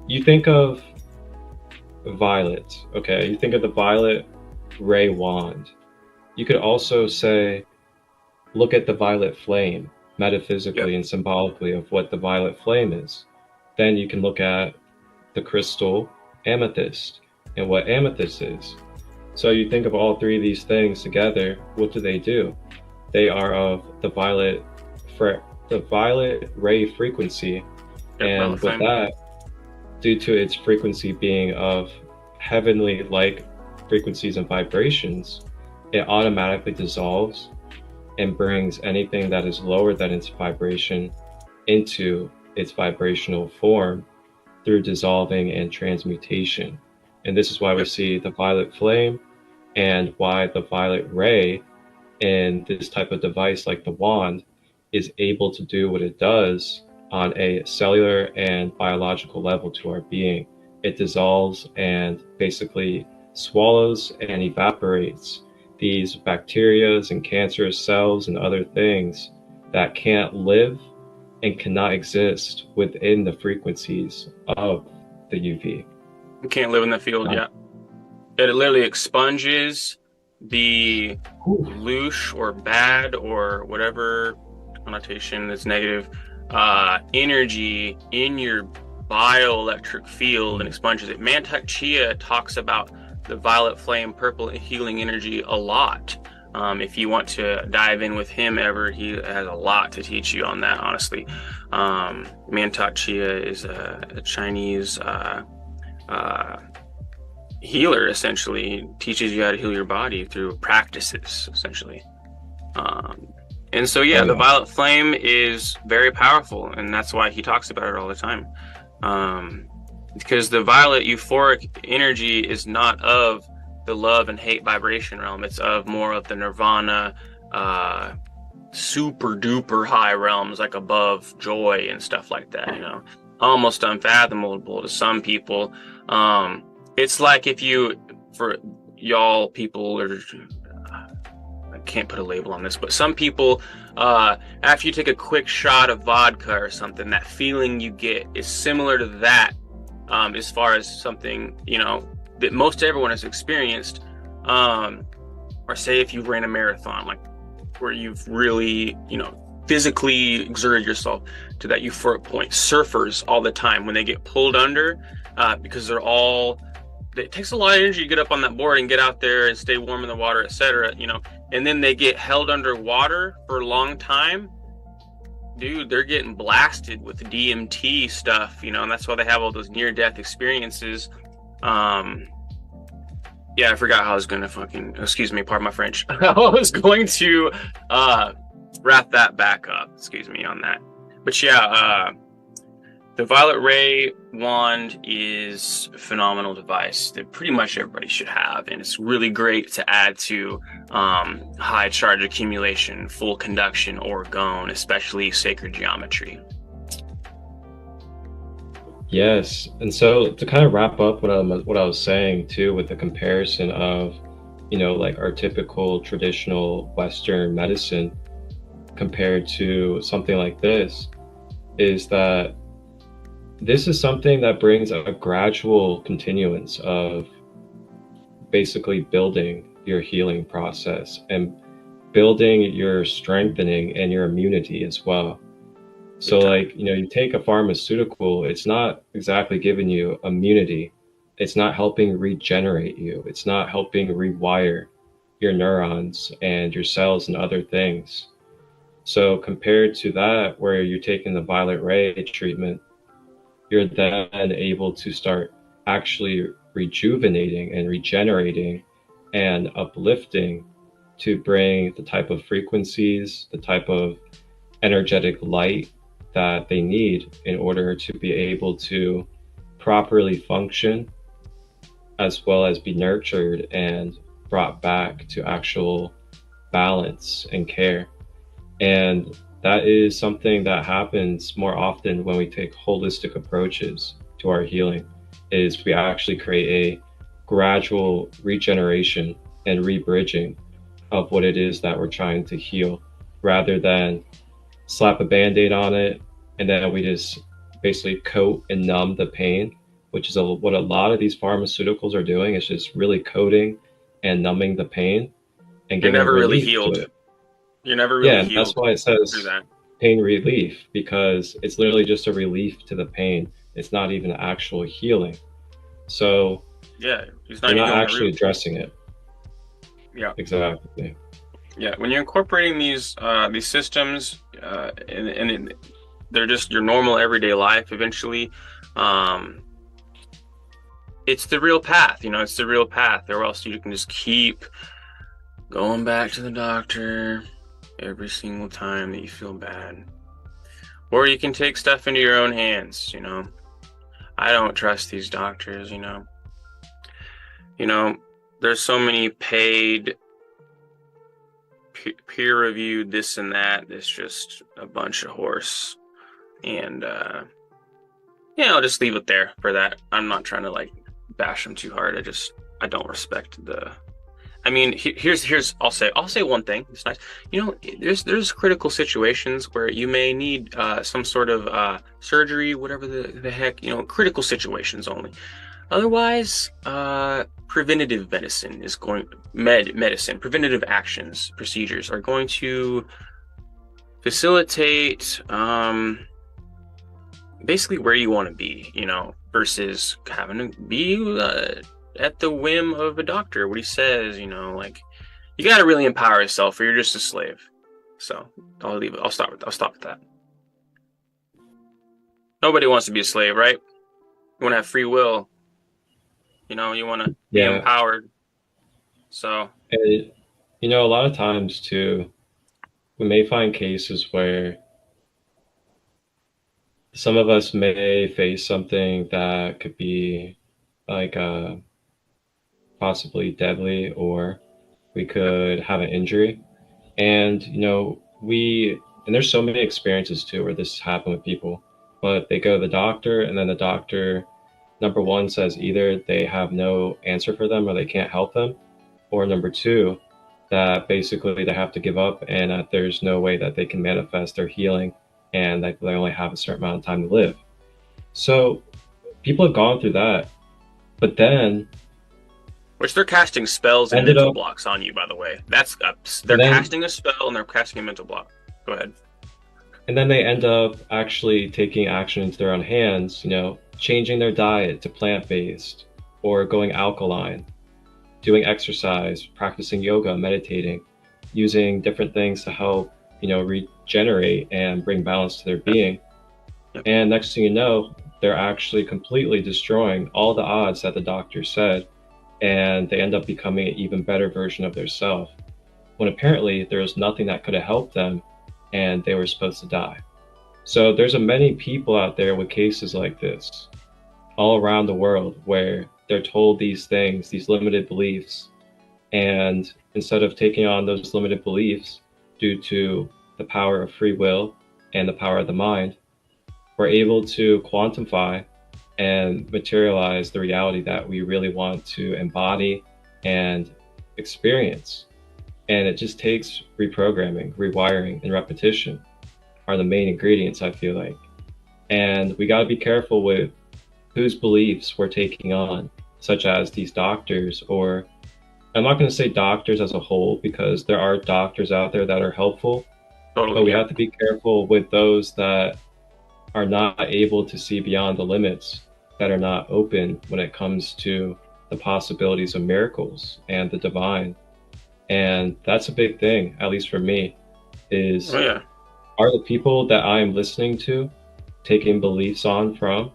you think of violet, okay? You think of the violet ray wand. You could also say, look at the violet flame, metaphysically and symbolically, of what the violet flame is. Then you can look at the crystal amethyst and what amethyst is. So you think of all three of these things together, what do? They are of the violet ray frequency, and with that, due to its frequency being of heavenly like frequencies and vibrations, it automatically dissolves and brings anything that is lower than its vibration into its vibrational form through dissolving and transmutation. And this is why we see the violet flame, and why the violet ray in this type of device like the wand is able to do what it does on a cellular and biological level to our being. It dissolves and basically swallows and evaporates these bacteria and cancerous cells and other things that can't live and cannot exist within the frequencies of the UV. You can't live in the field, It literally expunges the louche or bad or whatever connotation that's negative energy in your bioelectric field and expunges it. Mantak Chia talks about the violet flame purple healing energy a lot. If you want to dive in with him ever, he has a lot to teach you on that, honestly. Mantak Chia is a Chinese healer, essentially. Teaches you how to heal your body through practices, essentially. And so, yeah, the violet flame is very powerful, and that's why he talks about it all the time. Because the violet euphoric energy is not of the love and hate vibration realm. It's of more of the nirvana, super duper high realms, like above joy and stuff like that, you know, almost unfathomable to some people. It's like if you, for y'all people, or I can't put a label on this, but some people, after you take a quick shot of vodka or something, that feeling you get is similar to that, as far as something, you know, that most everyone has experienced, or say if you ran a marathon, like where you've really, you know, physically exerted yourself to that euphoric point. Surfers all the time, when they get pulled under, because it takes a lot of energy to get up on that board and get out there and stay warm in the water, etc., you know, and then they get held underwater for a long time. Dude, they're getting blasted with DMT stuff, you know, and that's why they have all those near-death experiences. Yeah, I forgot how I was going to excuse me, pardon my French. I was going to wrap that back up, excuse me on that. But yeah, the Violet Ray wand is a phenomenal device that pretty much everybody should have, and it's really great to add to high charge accumulation, full conduction, orgone, especially sacred geometry. Yes, and so to kind of wrap up what I was saying too, with the comparison of, you know, like our typical traditional Western medicine compared to something like this, is that this is something that brings a gradual continuance of basically building your healing process and building your strengthening and your immunity as well. So like, you know, you take a pharmaceutical, it's not exactly giving you immunity. It's not helping regenerate you. It's not helping rewire your neurons and your cells and other things. So compared to that, where you're taking the violet ray treatment, you're then able to start actually rejuvenating and regenerating and uplifting to bring the type of frequencies, the type of energetic light that they need in order to be able to properly function, as well as be nurtured and brought back to actual balance and care. And that is something that happens more often when we take holistic approaches to our healing, is we actually create a gradual regeneration and rebridging of what it is that we're trying to heal, rather than slap a band-aid on it and then we just basically coat and numb the pain, which is what a lot of these pharmaceuticals are doing. It's just really coating and numbing the pain and You're getting never really relief to healed. it. You're never really Yeah, healed. that's why it says through that. pain relief, because it's literally just a relief to the pain. It's not even actual healing. So Yeah, he's you're not even not doing the actually root. addressing it. Yeah. Exactly. Yeah, when you're incorporating these systems, they're just your normal everyday life. Eventually, it's the real path. You know, it's the real path. Or else you can just keep going back to the doctor every single time that you feel bad. Or you can take stuff into your own hands. You know, I don't trust these doctors. You know, there's so many paid, peer-reviewed this and that. It's just a bunch of horse. And yeah, I'll just leave it there for that. I'm not trying to like bash them too hard. I don't respect the. I mean, here's I'll say one thing. It's nice. You know, there's critical situations where you may need some sort of surgery, whatever the heck. You know, critical situations only. Otherwise, preventative medicine is preventative actions, procedures are going to facilitate basically where you want to be, you know, versus having to be at the whim of a doctor, what he says, you know, like you got to really empower yourself or you're just a slave. So I'll leave it. I'll stop with that. Nobody wants to be a slave, right? You want to have free will. You want to be Yeah. empowered. So, And, a lot of times too, we may find cases where some of us may face something that could be like possibly deadly, or we could have an injury. And, and there's so many experiences too where this happened with people, but they go to the doctor, and then the doctor, number one, says either they have no answer for them or they can't help them, or number two, that basically they have to give up and that there's no way that they can manifest their healing and that they only have a certain amount of time to live. So people have gone through that, but then which they're casting spells and mental blocks on you, by the way. They're casting a spell and they're casting a mental block. Go ahead. And then they end up actually taking action into their own hands, changing their diet to plant-based or going alkaline, doing exercise, practicing yoga, meditating, using different things to help, regenerate and bring balance to their being. Yep. And next thing you know, they're actually completely destroying all the odds that the doctor said, and they end up becoming an even better version of their self, when apparently there was nothing that could have helped them and they were supposed to die. So there's many people out there with cases like this all around the world where they're told these things, these limited beliefs, and instead of taking on those limited beliefs due to the power of free will and the power of the mind, we're able to quantify and materialize the reality that we really want to embody and experience. And it just takes reprogramming, rewiring, and repetition are the main ingredients, I feel like. And we got to be careful with whose beliefs we're taking on, such as these doctors, or I'm not going to say doctors as a whole, because there are doctors out there that are helpful, totally, but we have to be careful with those that are not able to see beyond the limits, that are not open when it comes to the possibilities of miracles and the divine. And that's a big thing, at least for me, is are the people that I am listening to, taking beliefs on from,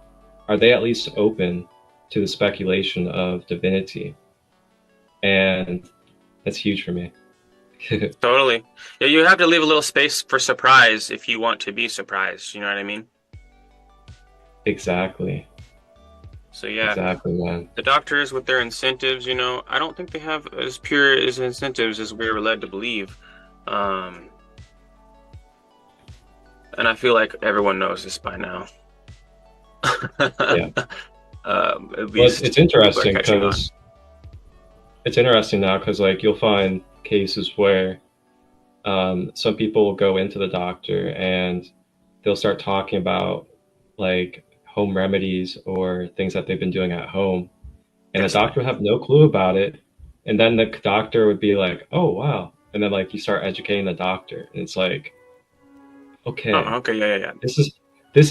are they at least open to the speculation of divinity? And that's huge for me. Totally. Yeah, you have to leave a little space for surprise if you want to be surprised. You know what I mean? Exactly. So yeah, exactly, man. The doctors with their incentives, I don't think they have as pure as incentives as we were led to believe. And I feel like everyone knows this by now. Yeah. At least it's interesting because now, because like you'll find cases where some people will go into the doctor and they'll start talking about like home remedies or things that they've been doing at home, and the doctor would have no clue about it, and then the doctor would be like, oh wow, and then like you start educating the doctor, and it's like, okay, yeah, this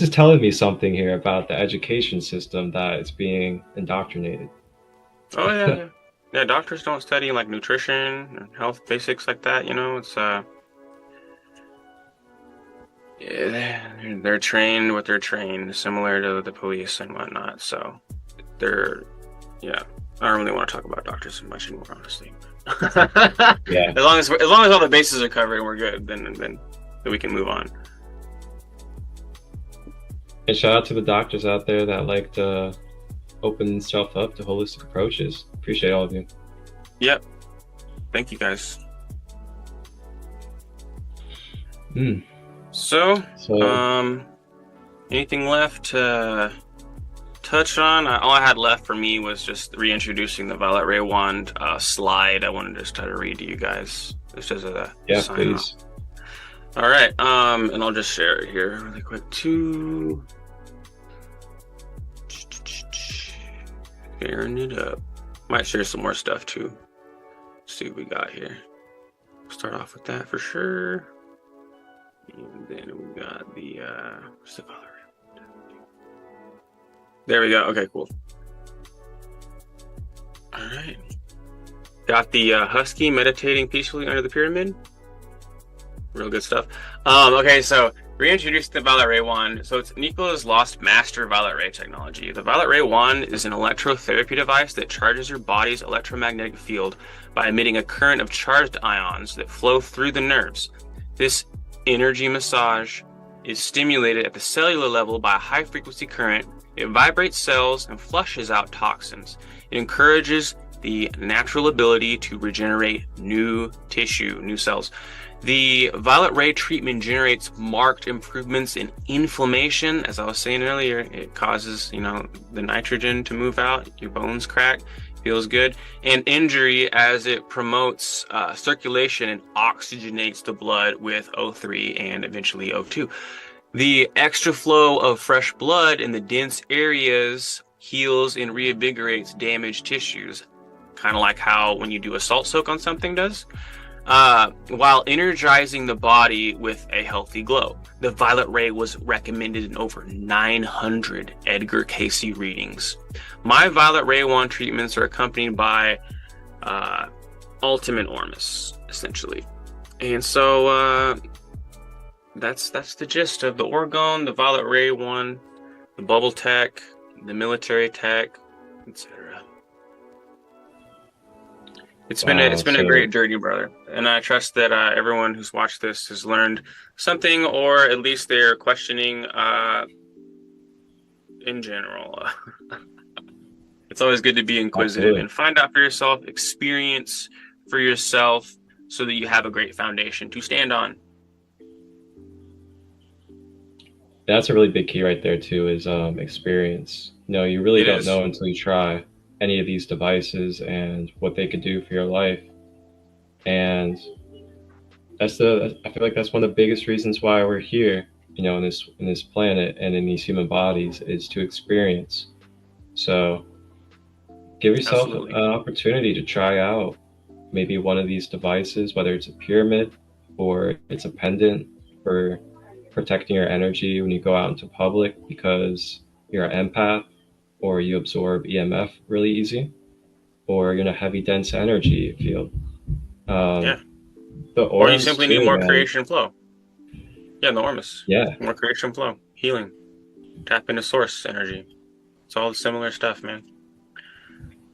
is telling me something here about the education system that is being indoctrinated. Yeah, doctors don't study like nutrition and health basics like that, it's they're trained what they're trained, similar to the police and whatnot. So I don't really want to talk about doctors much anymore, honestly. Yeah. As long as all the bases are covered and we're good, then we can move on. And shout out to the doctors out there that like to open themselves up to holistic approaches. Appreciate all of you. Yep. Thank you guys. So, anything left to touch on? All I had left for me was just reintroducing the Violet Ray Wand slide. I wanted to just try to read to you guys just as a sign please. off. All right, and I'll just share it here really quick too. Sharing it up. Might share some more stuff too. Let's see what we got here. Start off with that for sure. And then we got the where's the color? There we go. Okay, cool. All right. Got the husky meditating peacefully under the pyramid. Real good stuff. Okay, so reintroduce the Violet Ray Wand. So it's Nikola's lost master Violet Ray technology. The Violet Ray Wand is an electrotherapy device that charges your body's electromagnetic field by emitting a current of charged ions that flow through the nerves. This energy massage is stimulated at the cellular level by a high-frequency current. It vibrates cells and flushes out toxins. It encourages the natural ability to regenerate new tissue, new cells. The Violet Ray treatment generates marked improvements in inflammation. As I was saying earlier, it causes, the nitrogen to move out, your bones crack, feels good, and injury as it promotes circulation and oxygenates the blood with O3 and eventually O2. The extra flow of fresh blood in the dense areas heals and reinvigorates damaged tissues, kind of like how when you do a salt soak on something does. While energizing the body with a healthy glow. The Violet Ray was recommended in over 900 Edgar Cayce readings. My Violet Ray Wand treatments are accompanied by Ultimate Ormes, essentially. And so that's the gist of the Orgone, the Violet Ray Wand, the Bubble Tech, the Military Tech, etc. It's been a great journey, brother, and I trust that everyone who's watched this has learned something, or at least they're questioning in general. It's always good to be inquisitive and find out for yourself, experience for yourself, so that you have a great foundation to stand on. That's a really big key right there too, is experience. You really don't know until you try any of these devices and what they could do for your life. And I feel like that's one of the biggest reasons why we're here, in this planet and in these human bodies, is to experience. So give yourself an opportunity to try out maybe one of these devices, whether it's a pyramid or it's a pendant for protecting your energy when you go out into public because you're an empath, or you absorb EMF really easy, or you're in a heavy, dense energy field. Or you simply need more creation flow. Yeah, the Ormes. Yeah. More creation flow, healing, tap into source energy. It's all similar stuff, man.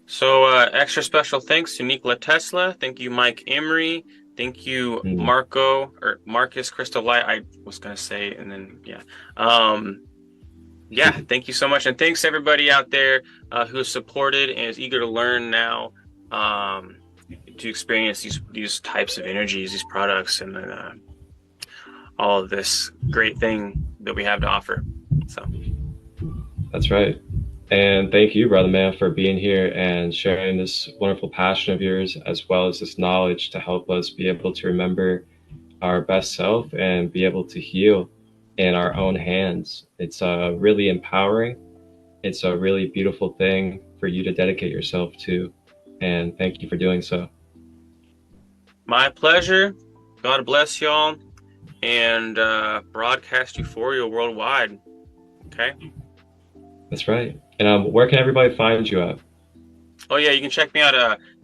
So extra special thanks to Nikola Tesla. Thank you, Mike Emery. Thank you, Marcus Crystal Light. I was going to say, and then, thank you so much. And thanks everybody out there who has supported and is eager to learn now to experience these types of energies, these products, and all of this great thing that we have to offer. So that's right. And thank you, brother man, for being here and sharing this wonderful passion of yours, as well as this knowledge to help us be able to remember our best self and be able to heal in our own hands. It's really empowering. It's a really beautiful thing for you to dedicate yourself to. And thank you for doing so. My pleasure. God bless y'all, and broadcast euphoria worldwide. Okay? That's right. And where can everybody find you at? Oh yeah, you can check me out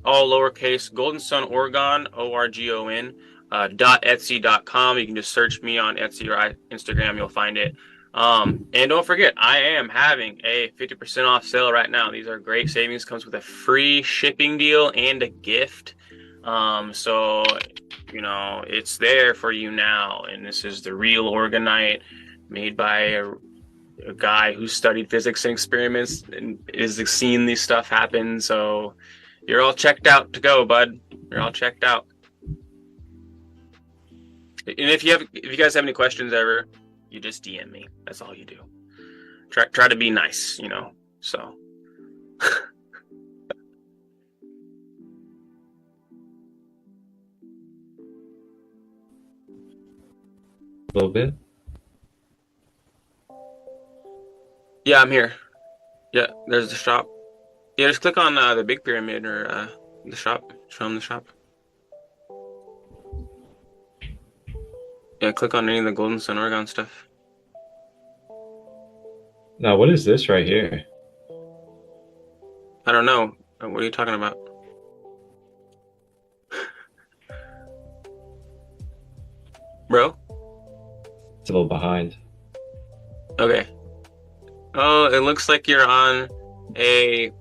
all lowercase GoldenSun Orgon, ORGON .etsy.com. You can just search me on Etsy or Instagram, you'll find it. And don't forget, I am having a 50% off sale right now. These are great savings, comes with a free shipping deal and a gift. So it's there for you now. And this is the real Orgonite, made by a guy who studied physics and experiments and is seeing this stuff happen. So you're all checked out to go, bud. You're all checked out. And if you guys have any questions ever, you just DM me. That's all you do. Try to be nice, so. A little bit. Yeah, I'm here. Yeah, there's the shop. Yeah, just click on the big pyramid or the shop. Show them the shop. Yeah, click on any of the GoldenSun Orgon stuff. Now, what is this right here? I don't know. What are you talking about? Bro? It's a little behind. Okay. Oh, it looks like you're on a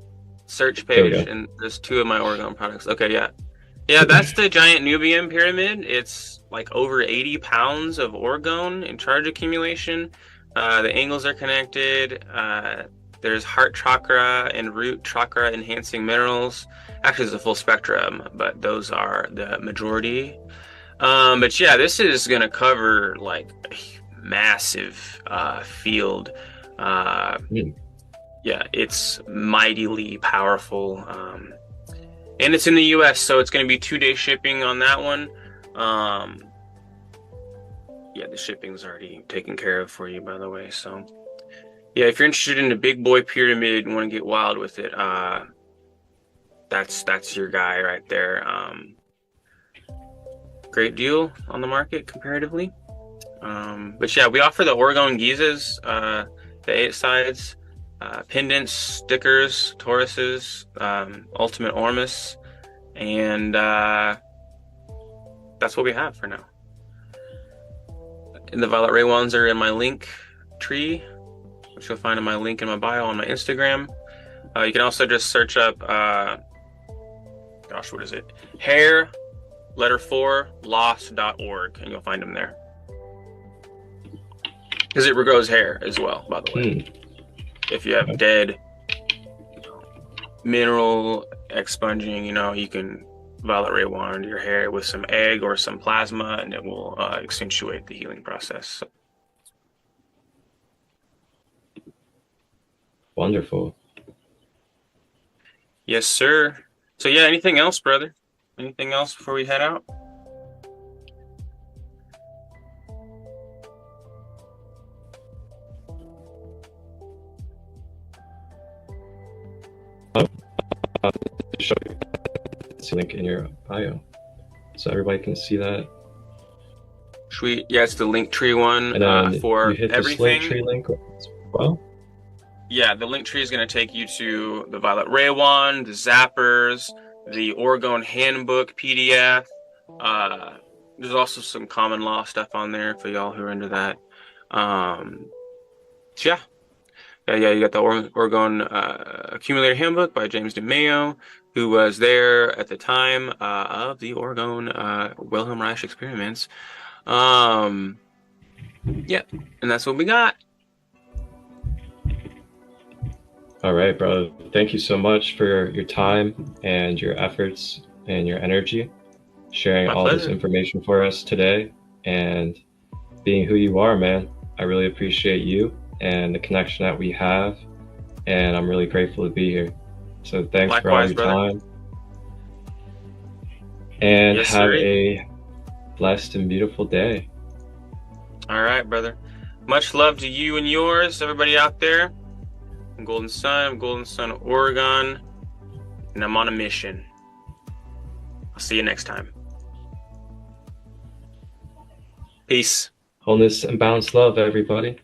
search There we page, go. and there's 2 of my orgone products. Okay, yeah. Yeah, that's the giant Nubian pyramid. It's like over 80 pounds of orgone in charge accumulation. The angles are connected. There's heart chakra and root chakra enhancing minerals. Actually, it's a full spectrum, but those are the majority. But yeah, this is going to cover like a massive field. Yeah, it's mightily powerful. And it's in the US, so it's going to be 2-day shipping on that one. Yeah, the shipping's already taken care of for you, by the way. So yeah, if you're interested in the big boy pyramid and want to get wild with it, that's your guy right there. Great deal on the market comparatively. But yeah, we offer the orgone gizes, the 8 sides, pendants, stickers, Tauruses, ultimate Ormes, and that's what we have for now. And the Violet Ray ones are in my link tree, which you'll find in my link in my bio on my Instagram. You can also just search up, gosh, what is it? Hair, letter 4, loss.org, and you'll find them there. Because it regrows hair as well, by the way. If you have dead mineral expunging, you can Violet Ray wand your hair with some egg or some plasma, and it will accentuate the healing process. Wonderful. Yes, sir. So yeah, anything else, brother? Anything else before we head out? Show you. It's a link in your bio, so everybody can see that. Sweet. Yeah, it's the Linktree one And then for you hit everything. this Linktree link as well. Yeah, the Linktree is going to take you to the Violet Ray wand, the zappers, the Orgone handbook PDF. There's also some common law stuff on there for y'all who are into that. So yeah, you got the Orgone accumulator handbook by James DeMayo, who was there at the time of the Orgone Wilhelm Reich experiments. Yeah, and that's what we got. All right, brother. Thank you so much for your time and your efforts and your energy, sharing My all this pleasure. information for us today and being who you are, man. I really appreciate you and the connection that we have, and I'm really grateful to be here. So thanks for all Likewise, your brother. time. And Yes, have sir. a blessed and beautiful day. All right, brother. Much love to you and yours, everybody out there. I'm GoldenSun, GoldenSun Oregon, and I'm on a mission. I'll see you next time. Peace. Wholeness and balanced love, everybody.